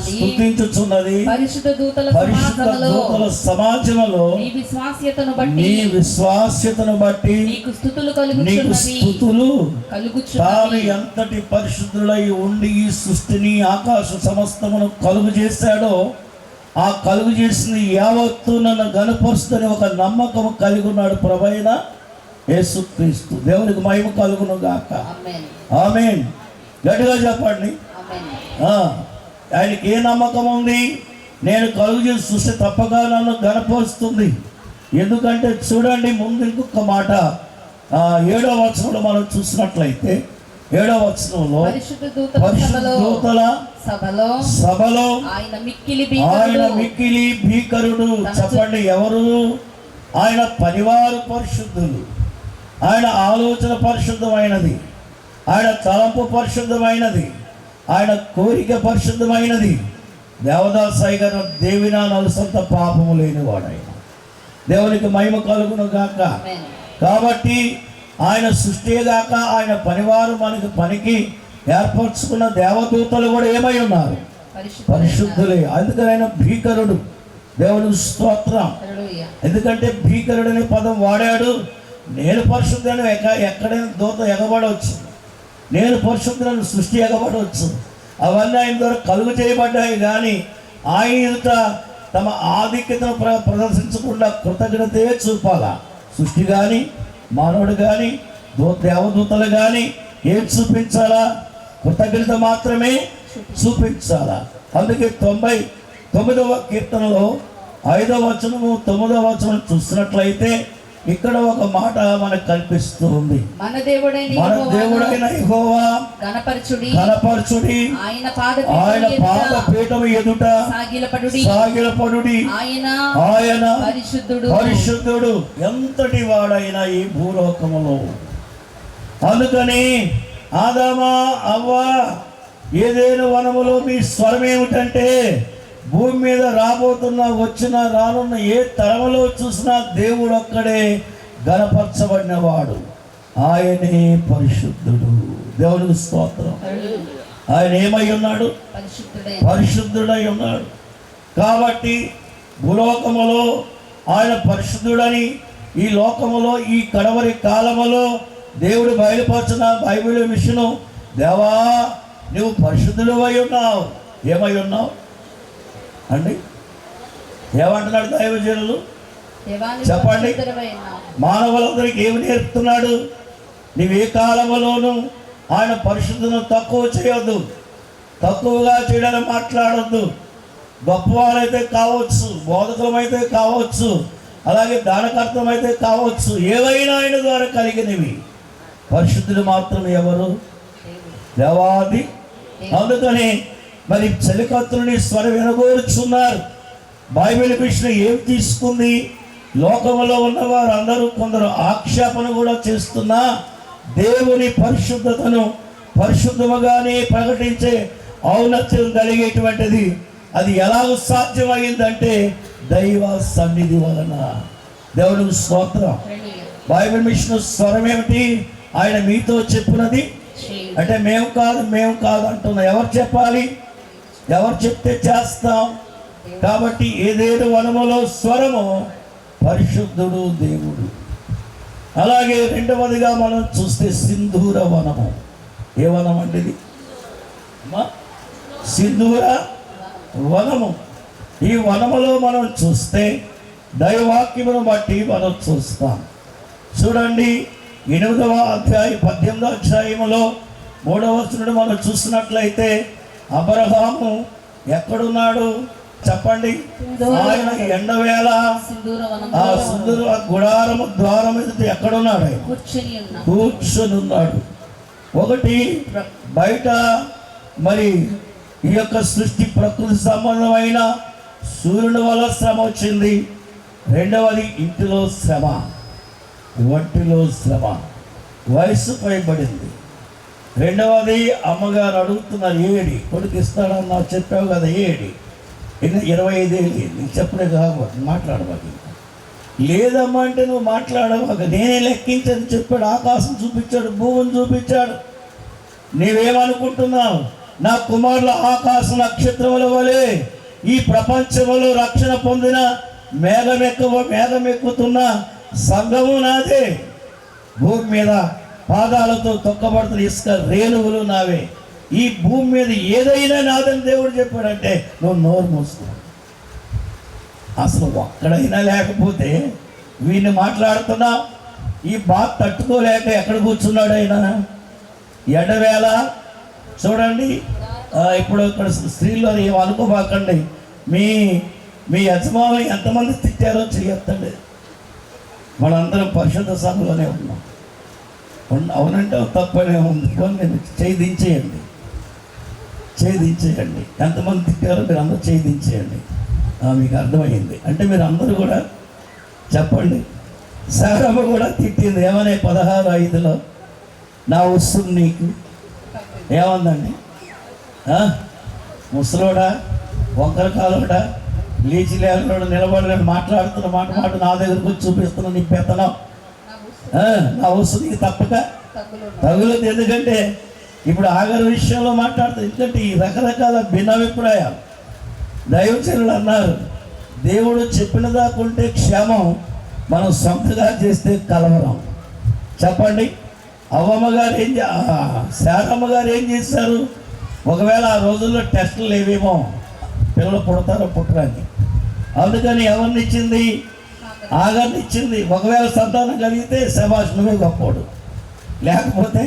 స్తుతించుచున్నది. పరిశుద్ధ దూతల పరిశుద్ధ దూతల సమాజములో నీ విశ్వాస్యతను నీ బట్టి విశ్వాస్యతను బట్టి నీకు స్తుతులు నీకు స్తుతులు. తాను కలుగుచున్నవి. ఎంతటి పరిశుద్ధుడై ఉండి ఈ సృష్టిని, ఆకాశ సమస్తమును కలుగు చేశాడో, ఆ కలుగు చేసిన యావత్తు నన్ను గనపరుస్తుందని ఒక నమ్మకం కలిగి ఉన్నాడు ప్రభువైన యేసుక్రీస్తు. దేవునికి మహిమ కలుగును గాక. ఆమేన్. ఆమేన్. గట్టిగా చెప్పండి. ఆమేన్. ఆయనకి ఏ నమ్మకం ఉంది? నేను కలుగు చేసి సృష్టి తప్పక నన్ను గనపరుస్తుంది. ఎందుకంటే చూడండి, ముందు ఇంకొక మాట 7వ వచనంలో మనం చూసినట్లయితే, 7వ వచనంలో పరిశుద్ధ పరిశుద్ధ దూతల సభలో ఆయన మిక్కిలి భీకరుడు. చెప్పండి, ఎవరు? ఆయన పనివారు పరిశుద్ధులు, ఆయన ఆలోచన పరిశుద్ధమైనది, ఆయన తలంపు పరిశుద్ధమైనది, ఆయన కోరిక పరిశుద్ధమైనది. దేవదాసాయి గారు దేవినా నలుసంత పాపము లేనివాడు ఆయన. దేవునికి మహిమ కలుగును గాక. కాబట్టి ఆయన సృష్టి గాక ఆయన పనివారు మనకి పనికి ఏర్పరచుకున్న దేవదూతలు కూడా ఏమై ఉన్నారు? పరిశుద్ధులే. అందుకని ఆయన భీకరుడు. దేవునికి స్తోత్రం. ఎందుకంటే భీకరుడు అనే పదం వాడాడు. నేను పరిశుద్ధులను ఎక్కడైనా దూత ఎగబడవచ్చు, నేను పరిశుద్ధులను సృష్టి ఎగబడవచ్చు. అవన్నీ ఆయన ద్వారా కలుగు చేయబడ్డాయి. కానీ ఆయన ఎదుట తమ ఆధిక్యతను ప్రదర్శించకుండా కృతజ్ఞతే చూపాలా. సృష్టి కానీ, మానవుడు కానీ, దేవదూతలు కానీ ఏం చూపించాలా? కృతజ్ఞత మాత్రమే చూపించాలా. అందుకే 99వ కీర్తనలో 5వ వచనము 9వ వచనం చూసినట్లయితే ఇక్కడ ఒక మాట మనకు కనిపిస్తూ ఉంది. మన దేవుడైన యెహోవా ఘనపరచుడి, ఆయన పాదపీఠము ఎదుట సాగిలపడుడి. ఆయన పరిశుద్ధుడు. ఎంతటి వాడైనా ఈ భూలోకములో. అందుకని ఆదామా, అవ్వా, ఏదేను వనములో మీ స్వరం ఏమిటంటే, భూమి మీద రానున్న ఏ తరములో చూసినా దేవుడు ఒక్కడే గణపరచబడినవాడు. ఆయనే పరిశుద్ధుడు. దేవునికి స్తోత్రం. ఆయన ఏమై ఉన్నాడు? పరిశుద్ధుడై ఉన్నాడు. కాబట్టి భూలోకములో ఆయన పరిశుద్ధుడని, ఈ లోకములో ఈ కడవరి కాలములో దేవుడు బయలుపరచిన బైబిల్ మిషను, దేవా నువ్వు పరిశుద్ధుడు అయి ఉన్నావు. ఏమై ఉన్నావు అండి? ఏమంటున్నాడు దైవజనులు? చెప్పండి. మానవులందరికీ ఏమి నేర్పుతున్నాడు? నువ్వు ఏ కాలంలోనూ ఆయన పరిశుద్ధులను తక్కువ చేయొద్దు, తక్కువగా చేయడానికి మాట్లాడొద్దు. గొప్పవాళ్ళైతే కావచ్చు, బోధకులమైతే కావచ్చు, అలాగే దానకర్తమైతే కావచ్చు, ఏవైనా ఆయన ద్వారా కలిగినవి. పరిశుద్ధులు మాత్రం ఎవరు? దేవాది. అందుకని మరి చలికత్తులని స్వరం వినగోరుచున్నారు. బైబిల్ మిషన్ ఏం తీసుకుంది? లోకంలో ఉన్నవారు అందరూ కొందరు ఆక్షేపణ కూడా చేస్తున్నా దేవుని పరిశుద్ధతను పరిశుద్ధముగానే ప్రకటించే ఔన్నత్యం కలిగేటువంటిది. అది ఎలాగ సాధ్యమైందంటే దైవ సన్నిధి వలన. దేవునికి స్తోత్రం. బైబిల్ మిషన్ స్వరం ఏమిటి? ఆయన మీతో చెప్పినది అంటే మేము కాదు అంటున్నా. ఎవరు చెప్పాలి? ఎవరు చెప్తే చేస్తాం. కాబట్టి ఏదేడు వనములో స్వరము పరిశుద్ధుడు దేవుడు. అలాగే రెండవదిగా మనం చూస్తే సింధూర వనము. ఏ వనం అంటే ఇది? సింధూర వనము. ఈ వనములో మనం చూస్తే దైవవాక్యమును బట్టి మనం చూస్తాం. చూడండి, 8వ అధ్యాయం 18వ అధ్యాయములో 3వ వచనం మనం చూసినట్లయితే అబ్రహాము ఎక్కడున్నాడు చెప్పండి? ఆయన ఎండవేళ ఆ సింధూర గుడారము ద్వారం ఎదుట ఎక్కడున్నాడు? కూర్చొని ఉన్నాడు. ఒకటి బయట మరి ఈ యొక్క సృష్టి ప్రకృతి సంబంధమైన సూర్యుని వల్ల శ్రమ వచ్చింది. రెండవది ఇంటిలో శ్రమ, ఒంటిలో శ్రమ, వయసు పైబడింది. రెండవది అమ్మగారు అడుగుతున్నారు, ఏడి కొడుకు ఇస్తాడన్నా చెప్పావు కదా, ఏడి 25 ఏళ్ళు నీకు చెప్పలే కాబట్టి మాట్లాడబాకు. లేదమ్మా అంటే నువ్వు మాట్లాడబాక, నేనే లెక్కించని చెప్పాడు. ఆకాశం చూపించాడు, భూమిని చూపించాడు. నీవేమనుకుంటున్నావు? నా కుమారుల ఆకాశ నక్షత్రముల వలె ఈ ప్రపంచంలో రక్షణ పొందిన మేఘమెక్కుతున్న సంఘము నాదే. భూమి మీద పాదాలతో తొక్కబడుతున్న ఇసుక రేణువులు నావే. ఈ భూమి మీద ఏదైనా నాదని దేవుడు చెప్పాడంటే నువ్వు నోరు మూస్తున్నావు. అసలు ఒక్కడైనా లేకపోతే వీడిని మాట్లాడుతున్నా ఈ బాధ తట్టుకోలేక ఎక్కడ కూర్చున్నాడు ఆయన? ఎడవేళ చూడండి. ఇప్పుడు ఇక్కడ స్త్రీలో ఏం అనుకోబాకండి. మీ యజమాని ఎంతమంది తిట్టారో చెయ్యొద్దండి. మనందరం పరిశుద్ధ సభలోనే ఉన్నాం. అవునంటే తప్పనే ఉంది. నేను ఛేదించేయండి. ఎంతమంది తిట్టారో మీరు అందరూ ఛేదించేయండి. మీకు అర్థమైంది అంటే మీరు అందరూ కూడా చెప్పండి. శారమ్మ కూడా తిట్టింది. ఏమనే 16:5 నా వస్తుంది నీకు ఏమందండి? ముసలోడా, వంకర కాలోడా, లేచి లేకుండా నిలబడలేడు, మాట్లాడుతున్న మాట నా దగ్గరకు వచ్చి చూపిస్తున్నా నీ పెత్తనం. నా వస్తుంది నీకు తప్పక తగులుతుంది. ఎందుకంటే ఇప్పుడు ఆఖరి విషయంలో మాట్లాడుతుంది. ఎందుకంటే ఈ రకరకాల భిన్నాభిప్రాయాలు. దైవజనులు అన్నారు, దేవుడు చెప్పిన దాకుంటే క్షేమం, మనం సొంతగా చేస్తే కలవరం. చెప్పండి. అవ్వమ్మ గారు శారమ్మ గారు ఏం చేశారు? ఒకవేళ ఆ రోజుల్లో టెస్టులు లేవేమో, పిల్లలు పుడతారో పుట్టరాని. అందుకని ఎవరిని ఇచ్చింది? ఆగారిని ఇచ్చింది. ఒకవేళ సంతానం కలిగితే శభాష్ నువ్వే గొప్పోడు, లేకపోతే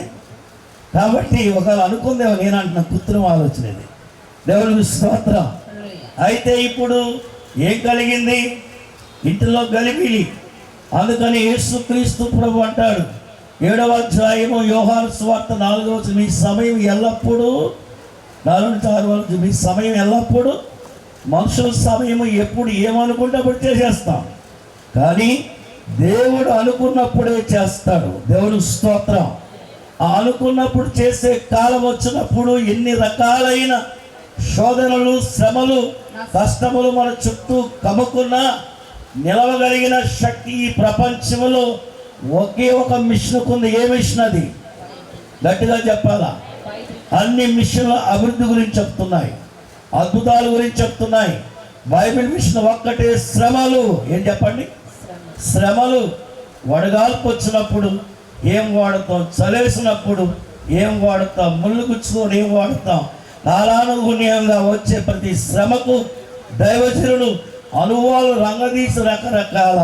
కాబట్టి ఒకవేళ అనుకుందేమో. నేను అంటున్న కృత్రిమ ఆలోచన ఇది. దేవునికి స్తోత్రం. అయితే ఇప్పుడు ఏం కలిగింది? ఇంటిలో గలిబిలి. అందుకని యేసుక్రీస్తు ప్రభు అంటాడు 7వ అధ్యాయము యోహాను సువార్త 4వ వచనం, మీ సమయం ఎల్లప్పుడూ 4-6 మీ సమయం ఎల్లప్పుడూ, మనుషుల సమయం ఎప్పుడు ఏమనుకుంటే అప్పుడు చేసేస్తాం, కానీ దేవుడు అనుకున్నప్పుడే చేస్తాడు. దేవుడు స్తోత్రం. ఆ అనుకున్నప్పుడు చేసే కాలం వచ్చినప్పుడు ఎన్ని రకాలైన శోధనలు, శ్రమలు, కష్టములు మన చుట్టూ కమ్ముకున్నా నిలవగలిగిన శక్తి ఈ ప్రపంచంలో ఒకే ఒక మిషన్కు ఉంది. ఏ మిషన్ అది? గట్టిగా చెప్పాలా? అన్ని మిషన్ల అభివృద్ధి గురించి చెప్తున్నాయి, అద్భుతాల గురించి చెప్తున్నాయి. బైబిల్ మిషన్ ఒక్కటే శ్రమలు. ఏం చెప్పండి? శ్రమలు. వడగాల్పు వచ్చినప్పుడు ఏం వాడతాం? చలేసినప్పుడు ఏం వాడతాం? ముళ్ళు గుచ్చుకొని ఏం వాడతాం? కాలానుగుణ్యంగా వచ్చే ప్రతి శ్రమకు దైవజనుడు అనుభవాలు రంగదీసి రకరకాల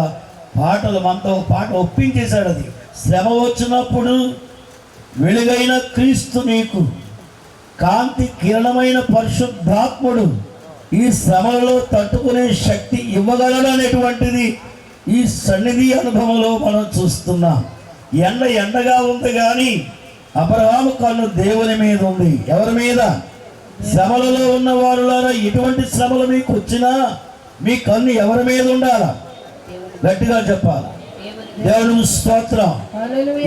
పాటలు మనతో పాట ఒప్పించేశాడు. అది శ్రమ వచ్చినప్పుడు వెలుగైన క్రీస్తు నీకు, కాంతి కిరణమైన పరిశుద్ధాత్ముడు ఈ శ్రమలలో తట్టుకునే శక్తి ఇవ్వగలడు అనేటువంటిది ఈ సన్నిధి అనుభవంలో మనం చూస్తున్నాం. ఎండగా ఉంది కానీ అబ్రహాము కన్ను దేవుని మీద ఉంది. ఎవరి మీద? శ్రమలలో ఉన్న వారులారా, ఎటువంటి శ్రమలు మీకు వచ్చినా మీ కన్ను ఎవరి మీద ఉండాలా? గట్టిగా చెప్పాలి. దేవుని స్తోత్రం.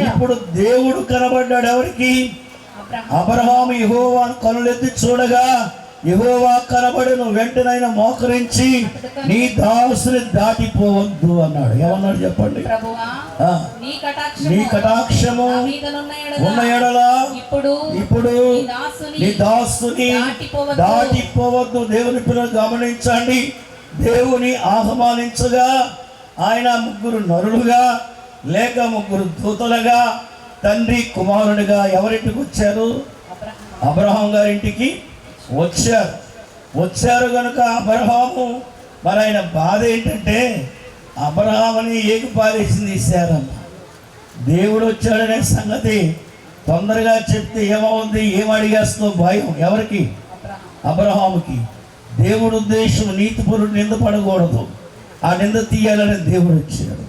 ఇప్పుడు దేవుడు కనబడ్డాడు ఎవరికి? అబ్రహాము యెహోవాను కనులెత్తి చూడగా యెహోవా కనబడెను, వెంటనైనా మోకరించి నీ దాసుని దాటిపోవద్దు అన్నాడు. ఏమన్నాడు చెప్పండి? నీ కటాక్షము ఉన్న ఎడల ఇప్పుడు నీ దాసుని దాటిపోవద్దు. దేవుని పిల్లలు గమనించండి. దేవుని ఆహ్వానించగా ఆయన 3 నరులుగా లేక 3 దూతలుగా తండ్రి కుమారుడిగా ఎవరింటికి వచ్చారు? అబ్రహాం గారింటికి వచ్చారు కనుక అబ్రహాము మరి ఆయన బాధ ఏంటంటే అబ్రహాముని ఏకి పారేసింది శారమ్మ. దేవుడు వచ్చాడనే సంగతి తొందరగా చెప్తే ఏమవుతుంది, ఏం అడిగేస్తుందో భయం. ఎవరికి? అబ్రహాముకి. దేవుడు ఉద్దేశం నీతిపరుడు నింద పడకూడదు, ఆ నింద తీయాలని దేవుడు వచ్చాడు.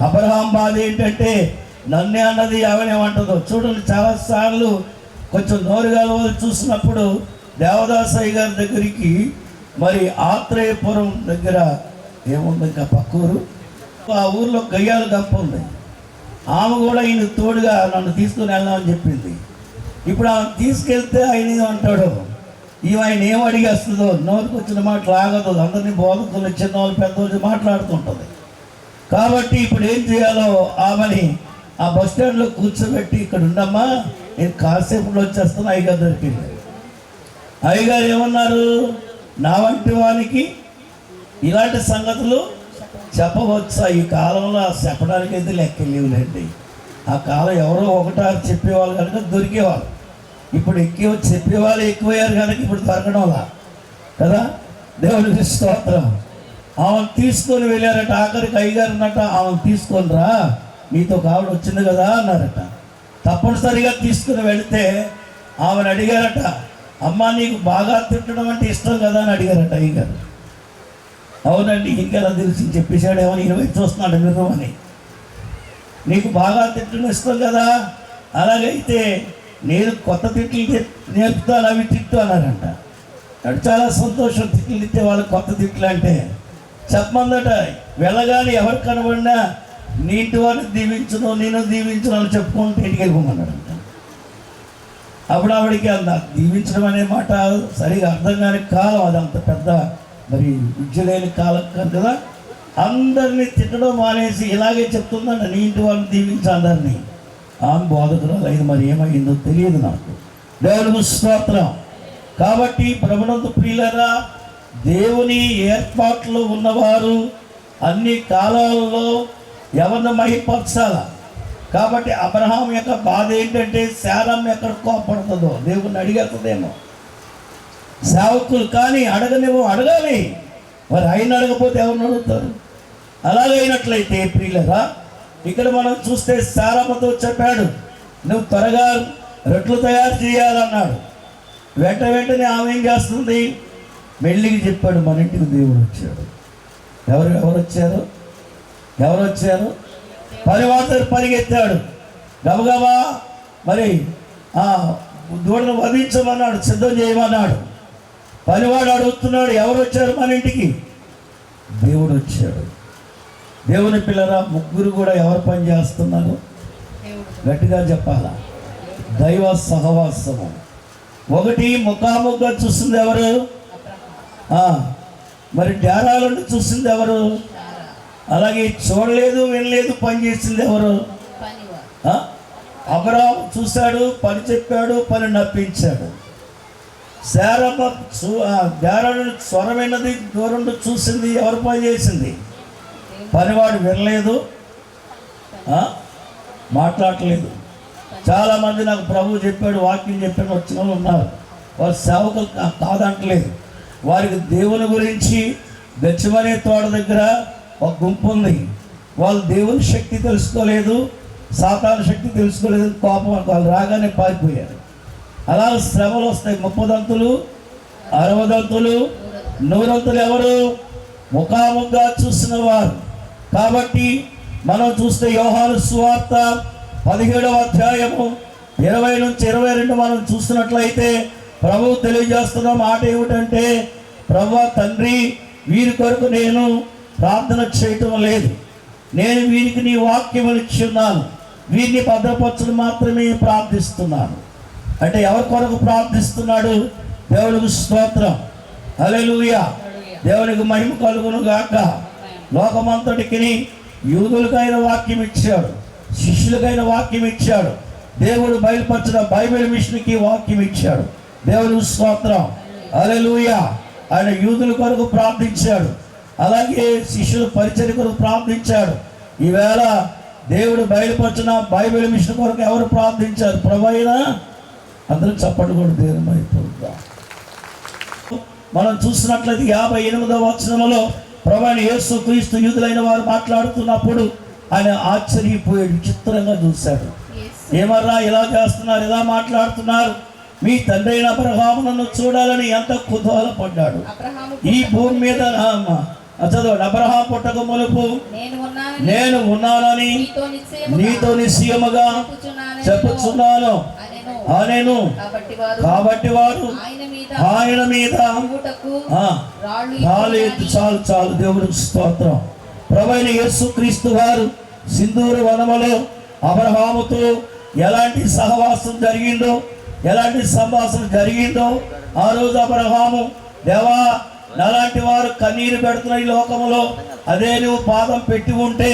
అబ్రహాం బాధ ఏంటంటే నన్నే అన్నది ఆమెనేమంటుందో చూడండి. చాలాసార్లు కొంచెం నోరుగా చూసినప్పుడు దేవదాసయ్య గారి దగ్గరికి మరి ఆత్రేయపురం దగ్గర ఏముంది ఇంకా పక్క ఊరు, ఆ ఊర్లో గయ్యాల గంప ఉంది. ఆమె కూడా ఈయన తోడుగా నన్ను తీసుకుని వెళ్దామని చెప్పింది. ఇప్పుడు ఆమె తీసుకెళ్తే ఆయన అంటాడు, ఆయన ఏం అడిగేస్తుందో, నోటికి వచ్చిన మాట లాగదు, అందరినీ బోధకులు చిన్నవాళ్ళు పెద్దవాళ్ళు మాట్లాడుతుంటుంది. కాబట్టి ఇప్పుడు ఏం చేయాలో ఆమెని ఆ బస్ స్టాండ్లో కూర్చోబెట్టి, ఇక్కడ ఉండమ్మా, నేను కాసేపులో వచ్చేస్తాను అయ్యగారు దొరికింది. అయ్యగారు ఏమన్నారు, నా వంటి వానికి ఇలాంటి సంగతులు చెప్పవచ్చా? ఈ కాలంలో చెప్పడానికి అయితే లెక్కలేవులేండి. ఆ కాలం ఎవరో ఒకటారు చెప్పేవాళ్ళు కనుక దొరికేవాళ్ళు. ఇప్పుడు చెప్పేవాళ్ళు ఎక్కువయ్యారు కనుక ఇప్పుడు దొరకడంలా కదా. దేవుడికి స్తోత్రం. ఆమెను తీసుకొని వెళ్ళారట. ఆఖరికి అయ్యగారు అన్నట, ఆమెను తీసుకొని రా, నీతో కావిడ వచ్చింది కదా అన్నారట. తప్పనిసరిగా తీసుకుని వెళితే ఆమెను అడిగారట, అమ్మ నీకు బాగా తిట్టడం అంటే ఇష్టం కదా అని అడిగారట అయ్యగారు. అవునండి, ఇంకెలా తెలిసి చెప్పేశాడు, ఏమని 20 చూస్తున్నాడు మీరు అని. నీకు బాగా తిట్టడం ఇష్టం కదా, అలాగైతే నేను కొత్త తిట్లు నేర్పుతాను, అవి తిట్టు అన్నారంట. అది చాలా సంతోషం, తిట్లు తిట్టే వాళ్ళు కొత్త తిట్లు అంటే. చెప్పమందట, వెళ్ళగానే ఎవరు కనబడినా నీ ఇంటి వారిని దీవించును, నేను దీవించును అని చెప్పుకుంటూ ఇంటికి వెళ్ళిపోమన్నాడంట. అప్పుడు ఆవిడికి నాకు దీవించడం అనే మాట సరిగా అర్థం కాని కాలం అది, అంత పెద్ద మరి విద్య లేని కాలం కాదు కదా. అందరినీ తిట్టడం మానేసి ఇలాగే చెప్తుందంట, నీ ఇంటి వాళ్ళని దీవించు అందరినీ. ఆమె బోధకురాలు అయింది, మరి ఏమైందో తెలియదు నాకు. దేవునికి స్తోత్రం. కాబట్టి ప్రభునందు ప్రియులారా, దేవుని ఏర్పాట్లో ఉన్నవారు అన్ని కాలాలలో ఎవరిని మహిమపరచాల. కాబట్టి అబ్రహాం యొక్క బాధ ఏంటంటే, శారమ్మ ఎక్కడ కోపడుతుందో దేవుణ్ణి అడిగేస్తుందేమో. సేవకులు కానీ అడగాలి, మరి ఆయన అడగపోతే ఎవరిని అడుగుతారు? అలాగైనట్లయితే ప్రియులరా, ఇక్కడ మనం చూస్తే శారమ్మతో చెప్పాడు, నువ్వు త్వరగా రొట్టెలు తయారు చేయాలన్నాడు. వెంటనే ఆమె ఏం చేస్తుంది, మెల్లికి చెప్పాడు, మన ఇంటికి దేవుడు వచ్చాడు. ఎవరు వచ్చారు? పనివాడు పరిగెత్తాడు, గబగబా మరి దూడను వధించమన్నాడు, సిద్ధం చేయమన్నాడు. పనివాడు అడుగుతున్నాడు, ఎవరు వచ్చారు మన ఇంటికి? దేవుడు వచ్చాడు. దేవుని పిల్లరా, ముగ్గురు కూడా ఎవరు పని చేస్తున్నారు? గట్టిగా చెప్పాలా, దైవ సహవాసము. ఒకటి ముఖాముఖంగా చూసింది ఎవరు? మరి డారాలను చూసింది ఎవరు? అలాగే చూడలేదు వినలేదు పని చేసింది ఎవరు? అబ్రహాం చూశాడు, పని చెప్పాడు, పని నప్పించాడు. శారమ్మ డారాలను స్వరమైనది దూరం చూసింది, ఎవరు పని చేసింది? పనివాడు వినలేదు, మాట్లాడలేదు. చాలామంది నాకు ప్రభువు చెప్పాడు, వాక్యం చెప్పాడు వచ్చిన వాళ్ళు ఉన్నారు, వారు సేవకులు కాదంటలేదు. వారికి దేవుని గురించి గెచ్చమనే తోట దగ్గర ఒక గుంపు ఉంది. వాళ్ళు దేవుని శక్తి తెలుసుకోలేదు, సాతాను శక్తి తెలుసుకోలేదు, కోపం వాళ్ళు రాగానే పారిపోయారు. అలా శ్రమలు వస్తాయి. 30 దంతులు, 60 దంతులు, 100 దంతులు ఎవరు? ముఖాముఖంగా చూసిన వారు. కాబట్టి మనం చూస్తే యోహాను సువార్త 17వ అధ్యాయము 20 నుంచి 22 మనం చూస్తున్నట్లయితే ప్రభువు తెలియజేస్తున్న మాట ఏమిటంటే, ప్రభువా తండ్రి, వీరి కొరకు నేను ప్రార్థన చేయటం లేదు, నేను వీరికి నీ వాక్యం ఇచ్చున్నాను, వీరిని భద్రపరచడం మాత్రమే ప్రార్థిస్తున్నాను. అంటే ఎవరి కొరకు ప్రార్థిస్తున్నాడు? దేవునికి స్తోత్రం, హల్లెలూయా, దేవునికి మహిమ కలుగును గాక. లోకమంతటికి యూదులకైన వాక్యం ఇచ్చాడు, శిష్యులకైన వాక్యం ఇచ్చాడు, దేవుడు బయలుపరిచిన బైబిల్ మిషన్కి వాక్యం ఇచ్చాడు. దేవునికి స్తోత్రం, హల్లెలూయా. ఆయన యూదుల కొరకు ప్రార్థించాడు, అలాగే శిష్యుల పరిచర్య కొరకు ప్రార్థించాడు. ఈవేళ దేవుడు బయలుపరిచిన బైబిల్ మిషన్ కొరకు ఎవరు ప్రార్థించారు? ప్రభువైనా అందరూ చప్పట్లు కూడా దేవుని అయిపోతుందా. మనం చూసినట్లయితే 58వ వచనంలో ప్రభువైన యేసు క్రీస్తు యూదులైన వారు మాట్లాడుతున్నప్పుడు ఆయన ఆశ్చర్యపోయాడు, విచిత్రంగా చూశాడు. ఏమర్రా ఇలా చేస్తున్నారు, ఇలా మాట్లాడుతున్నారు, మీ తండ్రి అయిన అబ్రహామును చూడాలని ఎంత కుతూహలపడ్డాడు. ఈ భూమి మీద చదవండి, అబ్రహాం పుట్టక మునుపు నేను ఉన్నానని నీతో నిశ్చయముగా చెప్పుచున్నాను అనేను. కాబట్టి వారు ఆయన మీద రాళ్ళు ఎత్తి చాలు. దేవుడికి స్తోత్రం. ప్రభువైన యేసు క్రీస్తు వారు సింధూర వనములో అబ్రహాముతో ఎలాంటి సహవాసం జరిగిందో ఎలాంటి సంభాషణ జరిగిందో ఆ రోజు అబ్రహాము, దేవా నాలాంటి వారు కన్నీరు పెడుతున్న ఈ లోకంలో అదే నువ్వు పాదం పెట్టి ఉంటే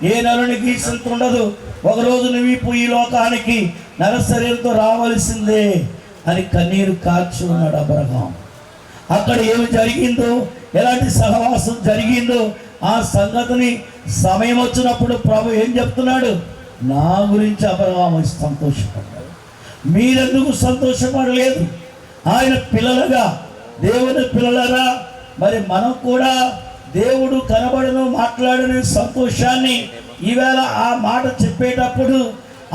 ఏ నరునికి చింత ఉండదు, ఒకరోజు నువ్వు ఈ లోకానికి నరశరీరంతో రావలసిందే అని కన్నీరు కార్చి ఉన్నాడు అబ్రహాం. అక్కడ ఏమి జరిగిందో, ఎలాంటి సహవాసం జరిగిందో ఆ సంగతిని సమయం వచ్చినప్పుడు ప్రభు ఏం చెప్తున్నాడు, నా గురించి అబ్రహాము సంతోషపడ్డాడు. మీరెందుకు సంతోషపడలేదు? ఆయన పిల్లలుగా, దేవుని పిల్లలరా, మరి మనం కూడా దేవుడు కనబడను మాట్లాడని సంతోషాన్ని ఈవేళ ఆ మాట చెప్పేటప్పుడు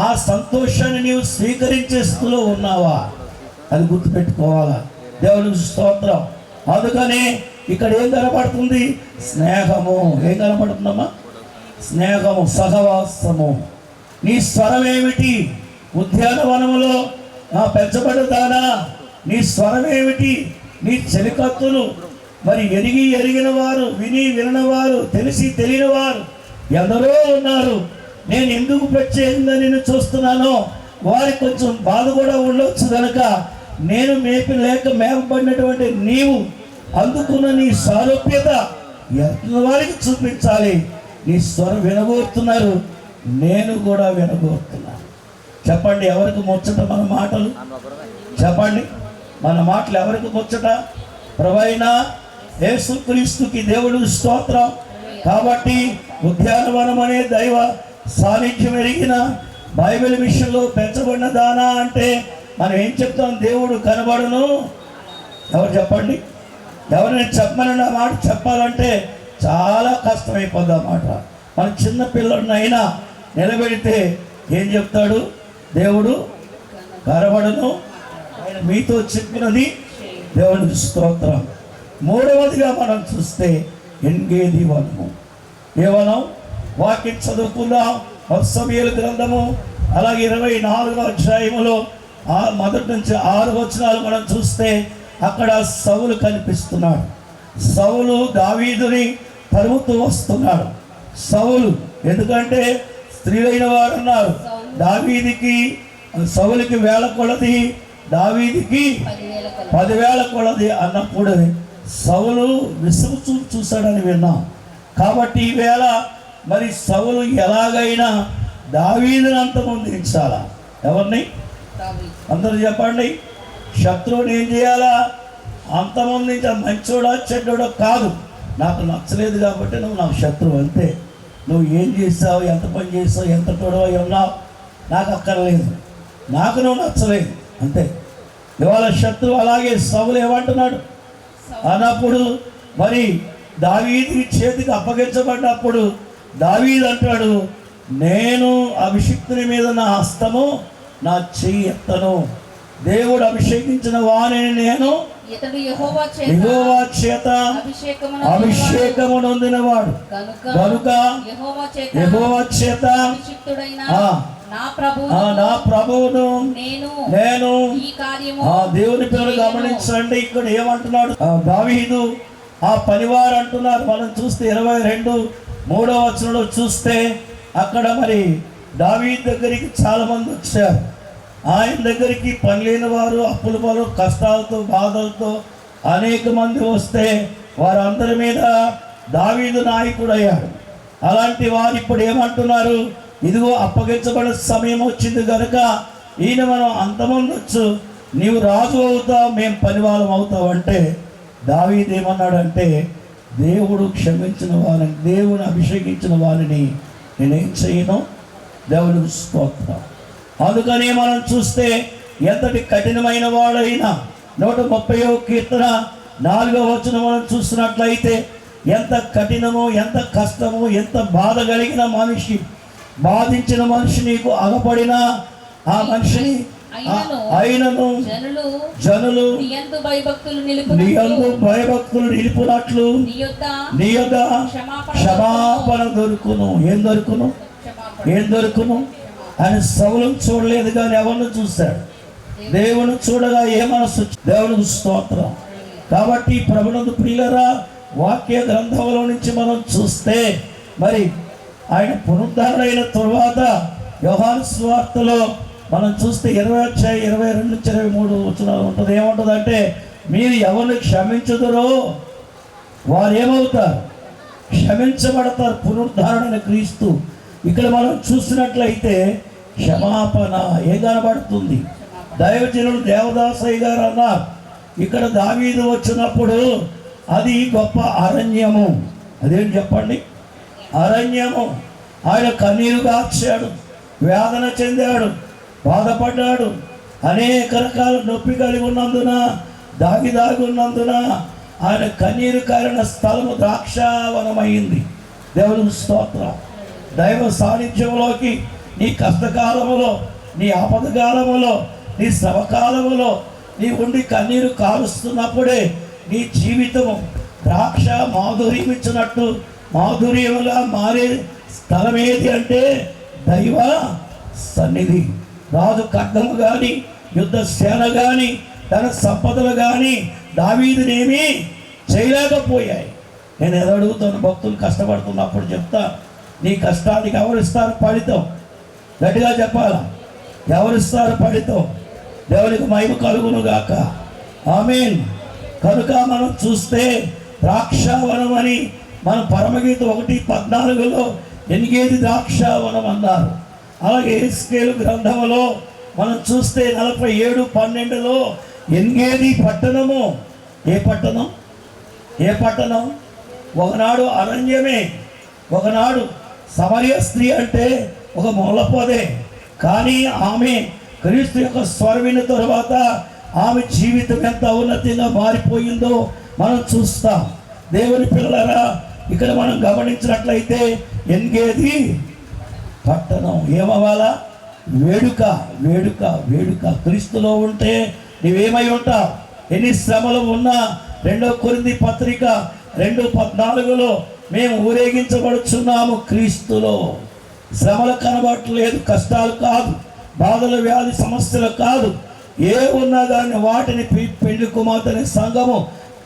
ఆ సంతోషాన్ని నీవు స్వీకరించే స్థితిలో ఉన్నావా? అది గుర్తుపెట్టుకోవాలా. దేవునికి స్తోత్రం. అందుకనే ఇక్కడ ఏం కనబడుతుంది? స్నేహము. ఏం కనబడుతుందమ్మా? స్నేహము, సహవాసము. నీ స్వరం ఏమిటి? ఉద్యానవనములో పెంచబడదానా, నీ స్వరం ఏమిటి? నీ చెలికత్తులు మరి ఎరిగిన వారు, వినని వారు, తెలియని వారు ఎందరో ఉన్నారు. నేను ఎందుకు ప్రత్యేకంగా నిన్ను చూస్తున్నానో వారికి కొంచెం బాధ కూడా ఉండొచ్చు కనుక నేను మేపబడినటువంటి నీవు అందుకున్న నీ సారూప్యత ఎంత వారికి చూపించాలి. నీ స్వరం వినగోరుతున్నారు, నేను కూడా వినగోరుతున్నాను. చెప్పండి, ఎవరికి ముచ్చట మన మాటలు? చెప్పండి, మన మాటలు ఎవరికి ముచ్చట? ప్రభువైన యేసుక్రీస్తుకి దేవుడు స్తోత్రం. కాబట్టి ఉద్యానవనం అనే దైవ సాన్నిధ్యం ఎరిగిన బైబిల్ విషయంలో పెంచబడిన దానా అంటే మనం ఏం చెప్తాం? దేవుడు కనబడును. ఎవరు చెప్పండి? ఎవరైనా చెప్పమని మాట చెప్పాలంటే చాలా కష్టమైపోద్ది అన్నమాట. మన చిన్న పిల్లడినైనా నిలబెడితే ఏం చెప్తాడు? దేవుడు కనబడును, ఆయన మీతో చెప్పినది. దేవునికి స్తోత్రం. మూడవదిగా మనం చూస్తే ఎంగేది వనము. ఏ వనం? వాక్యం చదువుకుందాం. సమూయేలు గ్రంథము అలాగే 24వ అధ్యాయములో మొదటి నుంచి 6 వచనాలు మనం చూస్తే అక్కడ సౌలు కనిపిస్తున్నాడు. సౌలు దావీదుని తరుముతూ వస్తున్నాడు. సౌలు ఎందుకంటే స్త్రీలైన వారు అన్నారు, దావీదికి సౌలుకి 1000 కొలది, దావీదికి 10,000 కొలది అన్నప్పుడు సౌలు విసుగు చూశాడని విన్నాం. కాబట్టి ఈవేళ మరి సౌలు ఎలాగైనా దావీదుని అంతమొందించాలా? ఎవరిని? అందరూ చెప్పండి. శత్రువుని ఏం చేయాలా? అంతమొందించాలి. మంచోడా చెడ్డోడా కాదు, నాకు నచ్చలేదు కాబట్టి నువ్వు నాకు శత్రువు, అంతే. నువ్వు ఏం చేసావు, ఎంత పని చేసావు, ఎంత తోడవై ఉన్నావు నాకు అక్కర్లేదు, నాకు నువ్వు నచ్చలేదు, అంతే. ఇవాళ శత్రువు అలాగే సౌలు ఏమంటున్నాడు అన్నప్పుడు మరి దావీదు చేతికి అప్పగించబడినప్పుడు దావీదు అంటాడు, నేను అభిషిక్తుని మీద నా హస్తము, నా చెయ్యి ఎత్తను. దేవుడు అభిషేకించిన వాణిని నేను యెహోవా చేత అభిషేకము నొందినవాడు కనుక యెహోవా చేత నా ప్రభువును నేను దేవుని పేరు గమనించండి. ఇక్కడ ఏమంటున్నాడు దావీదు? ఆ పనివారు అంటున్నారు. మనం చూస్తే 22వ వచనంలో చూస్తే అక్కడ మరి దావీదు దగ్గరికి చాలా మంది వచ్చారు. ఆయన దగ్గరికి పని లేని వారు, అప్పుల వారు, కష్టాలతో బాధలతో అనేక మంది వస్తే వారందరి మీద దావీదు నాయకుడు అయ్యాడు. అలాంటి వారు ఇప్పుడు ఏమంటున్నారు? ఇదిగో అప్పగించబడే సమయం వచ్చింది కనుక ఈయన మనం అంతమందొచ్చు, నీవు రాజు అవుతావు, మేము పనివాళ్ళం అవుతావు అంటే దావీదు ఏమన్నాడంటే, దేవుడు క్షమించిన వారిని, దేవుని అభిషేకించిన వారిని నేనేం చేయను. దేవునికి స్తోత్రం. అందుకని మనం చూస్తే ఎంతటి కఠినమైన వాడైనా 130వ కీర్తన 4వ వచనం మనం చూసినట్లయితే ఎంత కఠినమో, ఎంత కష్టమో, ఎంత బాధ కలిగిన మనిషి, బాధించిన మనిషి నీకు అగపడినా ఆ మనిషిని అయినను జనులు నీయందు భయభక్తులు నిలుపునట్లు నీ యొద్ద క్షమాపణ దొరుకును. ఏం దొరుకును అని సౌలును చూడలేదు కానీ ఎవరిని చూశాడు? దేవుని చూడగా ఏ మనసు? దేవునికి స్తోత్రం. కాబట్టి ప్రభునందు ప్రియులరా, వాక్య గ్రంథంలో నుంచి మనం చూస్తే మరి ఆయన పునరుద్ధరణైన తరువాత యోహాను సువార్తలో మనం చూస్తే 20:22-23 వచనాలు ఉంటుంది. ఏముంటుందంటే, మీరు ఎవరిని క్షమించుదురో వారు ఏమవుతారు? క్షమించబడతారు. పునరుద్ధరణ క్రీస్తు. ఇక్కడ మనం చూసినట్లయితే క్షమాపణ ఏం కనబడుతుంది? దైవజనుడు దేవదాసయ్య గారు అన్నారు, ఇక్కడ దావీదు వచ్చినప్పుడు అది గొప్ప అరణ్యము. అదేంటి చెప్పండి? అరణ్యము. ఆయన కన్నీరు గార్చాడు, వేదన చెందాడు, బాధపడ్డాడు. అనేక రకాల నొప్పి కలిగి ఉన్నందున, దాగి ఉన్నందున ఆయన కన్నీరు కారిన స్థలము ద్రాక్షావనమైంది. దేవునికి స్తోత్రం. దైవ సాన్నిధ్యంలోకి నీ కష్టకాలములో, నీ ఆపదకాలములో, నీ శ్రమకాలములో నీ ఉండి కన్నీరు కాలుస్తున్నప్పుడే నీ జీవితము ద్రాక్ష మాధుర్యం ఇచ్చినట్టు మాధుర్యముగా మారే స్థలం ఏది అంటే దైవ సన్నిధి. రాజు ఖడ్గము కానీ, యుద్ధ సేన కానీ, తన సంపదలు కానీ దావీదునేమీ చేయలేకపోయాయి. నేను ఏదో అడుగుతాను, భక్తులు కష్టపడుతున్నప్పుడు చెప్తా, నీ కష్టానికి ఎవరిస్తారు ఫలితం? గట్టిగా చెప్పాలా? ఎవరిస్తారు ఫలితం? దేవునికి మహిమ కలుగును గాక. ఆమేన్. కనుక మనం చూస్తే ద్రాక్షావనం అని మన పరమగీత 1:14 ఎనిగేది ద్రాక్షావనం అన్నారు. అలాగే ఎహెజ్కేలు గ్రంథములో మనం చూస్తే 47:12 ఎనిగేది పట్టణము. ఏ పట్టణం? ఏ పట్టణం? ఒకనాడు అరణ్యమే, ఒకనాడు సమరయ స్త్రీ అంటే ఒక మూలపోదే. కానీ ఆమె క్రీస్తు యొక్క స్వరమైన తరువాత ఆమె జీవితం ఎంత ఉన్నతంగా మారిపోయిందో మనం చూస్తాం. దేవుని పిల్లలారా, ఇక్కడ మనం గమనించినట్లయితే ఎన్గేది పట్టణం ఏమవ్వాలా? వేడుక, వేడుక, వేడుక. క్రీస్తులో ఉంటే నీవేమై ఉంటావు? ఎన్ని శ్రమలు ఉన్నా 2 కొరింథీ పత్రిక 2:14 మేము ఊరేగించబడుచున్నాము క్రీస్తులో. శ్రమలు కనబడట్లేదు, కష్టాలు కాదు, బాధలు, వ్యాధి, సమస్యలు కాదు, ఏ ఉన్నా కానీ వాటిని పెళ్లి కుమార్తెని సంఘము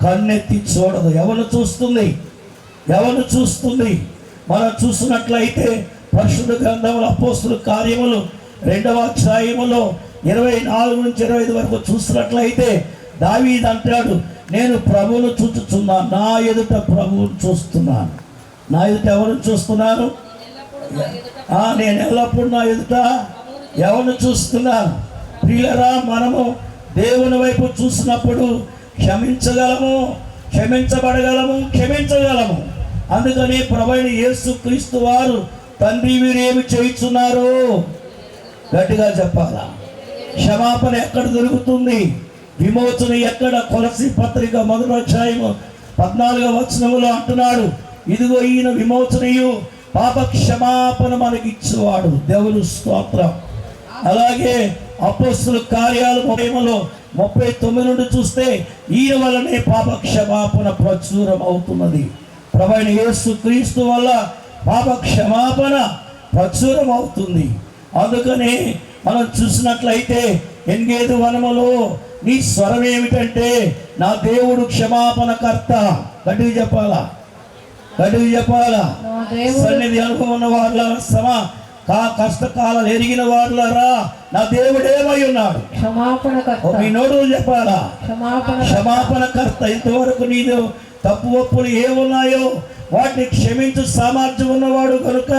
కన్నెత్తి చూడదు. ఎవరు చూస్తుంది? ఎవరు చూస్తుంది? మనం చూసినట్లయితే పరిశుద్ధ గ్రంథములు అపోస్తుల కార్యములు 2వ అధ్యాయములో 24-25 వరకు చూసినట్లయితే దావీదు అంటాడు, నేను ప్రభువును చూచుచున్నాను, నా ఎదుట ప్రభువును చూస్తున్నాను. నా ఎదుట ఎవరిని చూస్తున్నాను? నేను ఎల్లప్పుడూ నా ఎదుట ఎవరిని చూస్తున్నాను? ప్రియులరా, మనము దేవుని వైపు చూసినప్పుడు క్షమించగలము, క్షమించబడగలము, క్షమించగలము. అందుకని ప్రభువైన యేసు క్రీస్తు వారు, తండ్రి వీరేమి చేయుచున్నారు? గట్టిగా చెప్పాలా? క్షమాపణ ఎక్కడ దొరుకుతుంది? విమోచన ఎక్కడ? కొలస్సీ పత్రిక 1వ అధ్యాయము 14వ వచనములో అంటున్నాడు, ఇదిగో ఈయన విమోచనయు పాప క్షమాపణ మనకి ఇచ్చేవాడు. దేవుని స్తోత్రం. అలాగే అపోస్తుల కార్యాలు 39 నుండి చూస్తే ఈయన వల్లనే పాప క్షమాపణ ప్రచురం అవుతున్నది. ప్రభువైన యేసు క్రీస్తు వల్ల పాప క్షమాపణ ప్రచురం అవుతుంది. అందుకని మనం చూసినట్లయితే ఎన్గేదు వనములో నీ స్వరం ఏమిటంటే, నా దేవుడు క్షమాపణ కర్త. గట్టిగా చెప్పాలా? గట్టిగా చెప్పాలా? సన్నిధి అనుభవం ఉన్న వాళ్ళ కష్టకాలాలు ఎరిగిన వాళ్ళరా, నా దేవుడు ఏమై ఉన్నాడు? మీ నోడు చెప్పాలా? క్షమాపణ కర్త. ఇంతవరకు నీదు తప్పు ఒప్పులు ఏమున్నాయో వాటిని క్షమించు సామర్థ్యం ఉన్నవాడు కనుక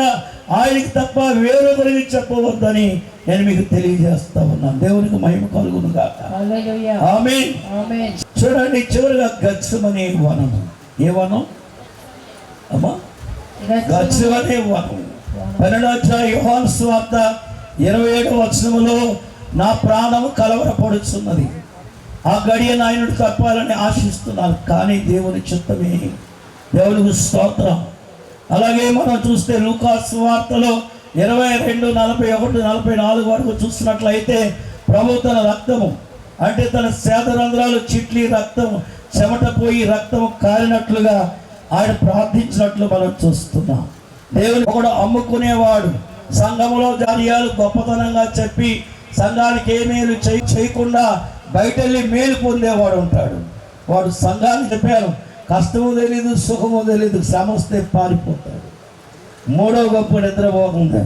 ఆయనకి తప్ప వేరు గురించి చెప్పవద్దని నేను మీకు తెలియజేస్తా ఉన్నాను. దేవునికి మహిమ కలుగును గాక. ఆమేన్. చూడండి, చివరిగా గత్సెమనే వనము. ఏ వనం అమ్మా? గత్సెమనే వనం. 12వ అధ్యాయం యోహాను సువార్త 27వ వచనములో, నా ప్రాణము కలవరపడుచున్నది, ఆ గడియ నాయనుడు తప్పాలని ఆశిస్తున్నాను, కానీ దేవుని చిత్తమే. దేవునికి స్తోత్రం. అలాగే మనం చూస్తే లూకా సువార్తలో 22:41-44 వరకు చూసినట్లయితే ప్రభు తన రక్తము అంటే తన సేదరంధ్రాలు చిట్లి రక్తం చెమట పోయి రక్తము కారినట్లుగా ఆయన ప్రార్థించినట్లు మనం చూస్తున్నాం. దేవుని కూడా అమ్ముకునేవాడు సంఘములో జార్యాలు గొప్పతనంగా చెప్పి సంఘానికి ఏ మేలు చేయకుండా బయటెళ్ళి మేలు పొందేవాడు ఉంటాడు. వాడు సంఘానికి చెప్పారు, కష్టము తెలీదు, సుఖము తెలీదు, శ్రమ వస్తే పారిపోతాడు. 3వ గొప్ప నిద్రపోకుండా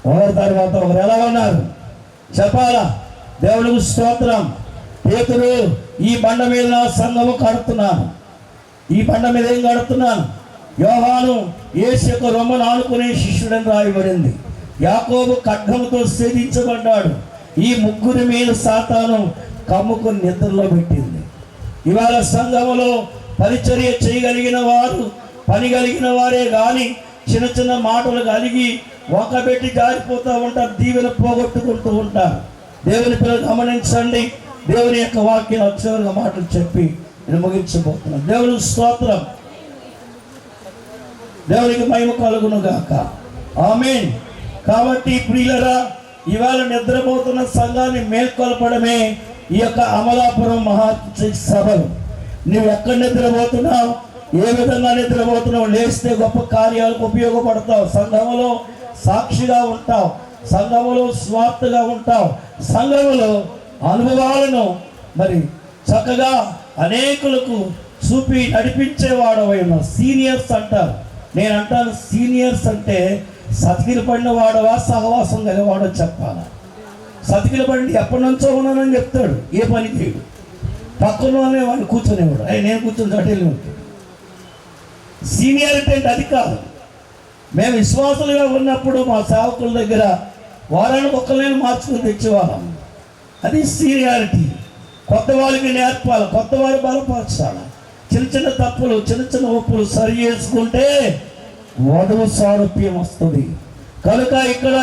ఒకరి తర్వాత ఒకరు ఎలా ఉన్నారు చెప్పాలా? దేవుడికి స్తోత్రం. పేతురు, ఈ బండ మీద నా సంఘము కడుతున్నాను. ఈ బండ మీద ఏం కడుతున్నాను? యోహాను యేసు యొక్క రొమ్మను ఆనుకునే శిష్యుడని రాయబడింది. యాకోబు ఖడ్గముతో ఛేదించబడ్డాడు. ఈ ముగ్గురి మీద సాతాను కమ్ముకుని నిద్రలో పెట్టింది. ఇవాళ సంఘములో పరిచర్య చేయగలిగిన వారు, పని కలిగిన వారే కానీ చిన్న చిన్న మాటలు కలిగి ఒకబెట్టి జారిపోతూ ఉంటారు, దీవెన పోగొట్టుకుంటూ ఉంటారు. దేవుని పిల్లలు గమనించండి. దేవుని యొక్క వాక్యం అక్షరంగా మాటలు చెప్పి నేను ముగించబోతున్నాను. దేవునికి స్తోత్రం. దేవునికి మహిమ కలుగును గాక. ఆమేన్. కాబట్టి ప్రియులరా, ఇవాళ నిద్రపోతున్న సంఘాన్ని మేల్కొల్పడమే ఈ యొక్క అమలాపురం మహా సభలు. నువ్వు ఎక్కడ నిద్రపోతున్నావు, ఏ విధంగా నిద్రపోతున్నావు? లేస్తే గొప్ప కార్యాలకు ఉపయోగపడతావు, సంఘములో సాక్షిగా ఉంటావు, సంఘములో స్వార్థగా ఉంటావు, సంఘములో అనుభవాలను మరి చక్కగా అనేకులకు చూపి నడిపించేవాడవై ఉన్నావు. సీనియర్స్ అంటారు. నేను అంటాను, సీనియర్స్ అంటే సతికిలు పడిన వాడవా, సహవాసం కలిగవాడో చెప్పాలా? సతికిలు పడి ఎప్పటి నుంచో ఉన్నానని చెప్తాడు, ఏ పని చేయడు. పక్కననే వాడిని కూర్చొనేవాడు, నేను కూర్చొని చోటెళ్ళి ఉంటాడు. సీనియారిటీ అంటే అది కాదు. మేము విశ్వాసులుగా ఉన్నప్పుడు మా సేవకుల దగ్గర వారానికి ఒక్కరిని మార్చుకుని తెచ్చేవాళ్ళం. అది సీనియారిటీ. కొత్త వాళ్ళకి నేర్పాలి, కొత్త వారు బలపరచాలి. చిన్న చిన్న తప్పులు, చిన్న చిన్న ఒప్పులు సరి చేసుకుంటే వధువు సారూప్యం వస్తుంది. కనుక ఇక్కడ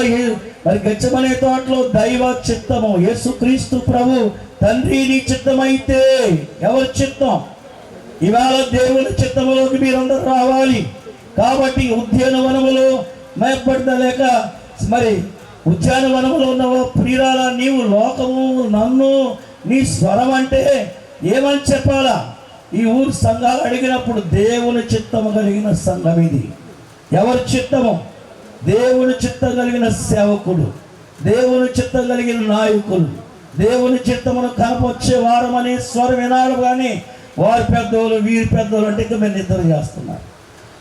మరి గెచ్చమనే తోటలో దైవ చిత్తము, యేసుక్రీస్తు ప్రభు తండ్రి నీ చిత్తమైతే ఎవరి చిత్తం? ఇవాళ దేవుని చిత్తములోకి మీరందరూ రావాలి. కాబట్టి ఉద్యానవనములో మేపడలేక మరి ఉద్యానవనములో ఉన్నవో ప్రియురాల, నీవు లోకము నన్ను నీ స్వరం అంటే ఏమని చెప్పాలా? ఈ ఊరు సంఘాలు అడిగినప్పుడు దేవుని చిత్తము కలిగిన సంఘం ఇది. ఎవరి చిత్తము? దేవుని చిత్తం కలిగిన సేవకుడు, దేవుని చిత్తం కలిగిన నాయకులు, దేవుని చిత్తమును కనపొచ్చే వారమని స్వరం వినాలి. కానీ వారి పెద్దోళ్ళు వీరి పెద్దోళ్ళు అంటే ఇంకా మేము నిద్ర చేస్తున్నారు.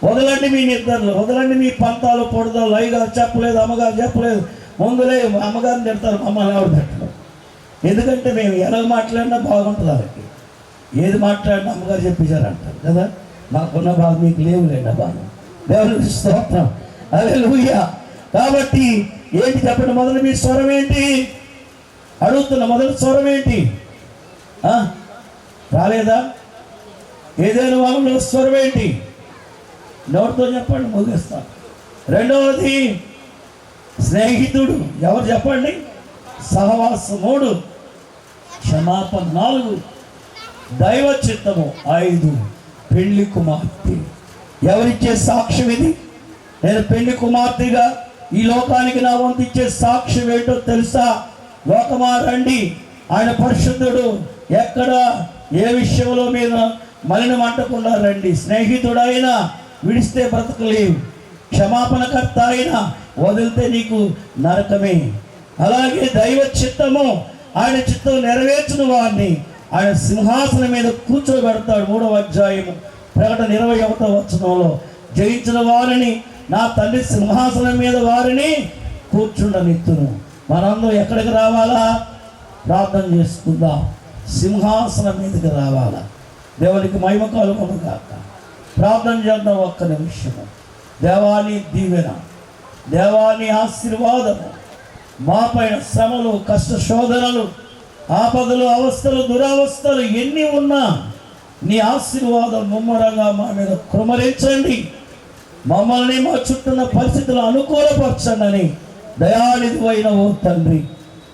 వదలండి మీ నిద్రలు, వదలండి మీ పంతాలు పొడదాలు. అయ్యగారు చెప్పలేదు, అమ్మగారు చెప్పలేదు, ముందులే అమ్మగారిని తిడతారు, మమ్మల్ని ఎవరు పెట్టడం. ఎందుకంటే మేము ఎలా మాట్లాడినా బాగుంటుంది. వాళ్ళకి ఏది మాట్లాడినా అమ్మగారు చెప్పించారంటారు కదా. మాకున్న బాధ మీకు లేవులేండి బాధ. దేవునికి స్తోత్రం. హల్లెలూయా. కాబట్టి ఏంటి చెప్పండి, మొదలు మీ స్వరం ఏంటి అడుగుతున్న? మొదటి స్వరం ఏంటి? రాలేదా? ఏదైనా వాళ్ళలో స్వరం ఏంటి? నోటితో చెప్పండి, ముగిస్తాను. రెండవది స్నేహితుడు. ఎవరు చెప్పండి? సహవాసం. 3 క్షమాపణ. 4 దైవ చిత్తము. 5 పెళ్లి కుమార్తె. ఎవరిచ్చే సాక్ష్యం ఇది? నేను పెళ్లి కుమార్తెగా ఈ లోకానికి నా వంతు ఇచ్చే సాక్ష్యం ఏంటో తెలుసా? లోకమా రండి, ఆయన పరిశుద్ధుడు, ఎక్కడ ఏ విషయంలో మీద మలినం అంటకుండా రండి. స్నేహితుడైనా విడిస్తే బ్రతకలేవు, క్షమాపణకర్త అయినా వదిలితే నీకు నరకమే. అలాగే దైవ చిత్తము, ఆయన చిత్తం నెరవేర్చిన వారిని ఆయన సింహాసనం మీద కూర్చోబెడతాడు. 3వ అధ్యాయము ప్రకటన 21వ వచనంలో, జయించిన వారిని నా తండ్రి సింహాసనం మీద వారిని కూర్చుండనిత్తును. మనందరం ఎక్కడికి రావాలా? ప్రార్థన చేసుకుందాం. సింహాసనం మీదకి రావాలా? దేవునికి మహిమ కలుగును గాక. ప్రార్థన చేద్దాం ఒక్క నిమిషము. దేవాని దీవెన, దేవాని ఆశీర్వాదము మా పైన శ్రమలు, కష్ట శోధనలు, ఆపదలు, అవస్థలు, దురవస్థలు ఎన్ని ఉన్నా నీ ఆశీర్వాదం ముమ్మరంగా మా మీద కుమరించండి. మమ్మల్ని మా చుట్టూన్న పరిస్థితులు అనుకూలపరచండి అని దయానిధివైన ఓ తండ్రి,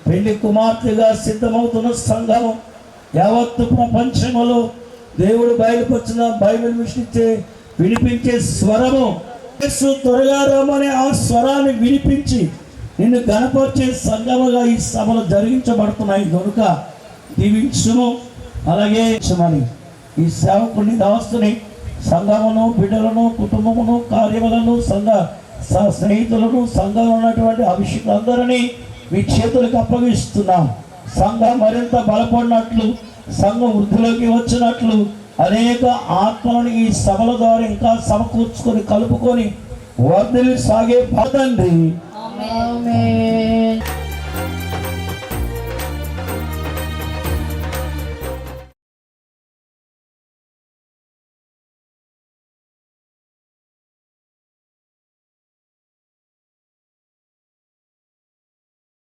పెళ్లి కుమార్తెగా సిద్ధమవుతున్న సంఘము యావత్తు ప్రపంచములో దేవుడు బయలుపరిచిన బైబిల్ వినిపించే స్వరము, యేసు త్వరగా రమ్మనే ఆ స్వరాన్ని వినిపించి నిన్ను గణపరిచే సంఘముగా ఈ సభలు జరిగించబడుతున్నాయి కనుక దీవించుము. అలాగే ఈ సేవకుని దాస్తుని, సంఘమును, బిడ్డలను, కుటుంబమును, కార్యములను, సంఘ స్నేహితులను, సంఘంలో ఉన్నటువంటి అభిషేకులందరినీ మీ చేతులకు అప్పగిస్తున్నాం. సంఘం మరింత బలపడినట్లు, సంఘం వృద్ధిలోకి వచ్చినట్లు, అనేక ఆత్మలను ఈ సభల ద్వారా ఇంకా సమకూర్చుకొని కలుపుకొని వర్ధిల్లి సాగే తండ్రి ఆమేన్.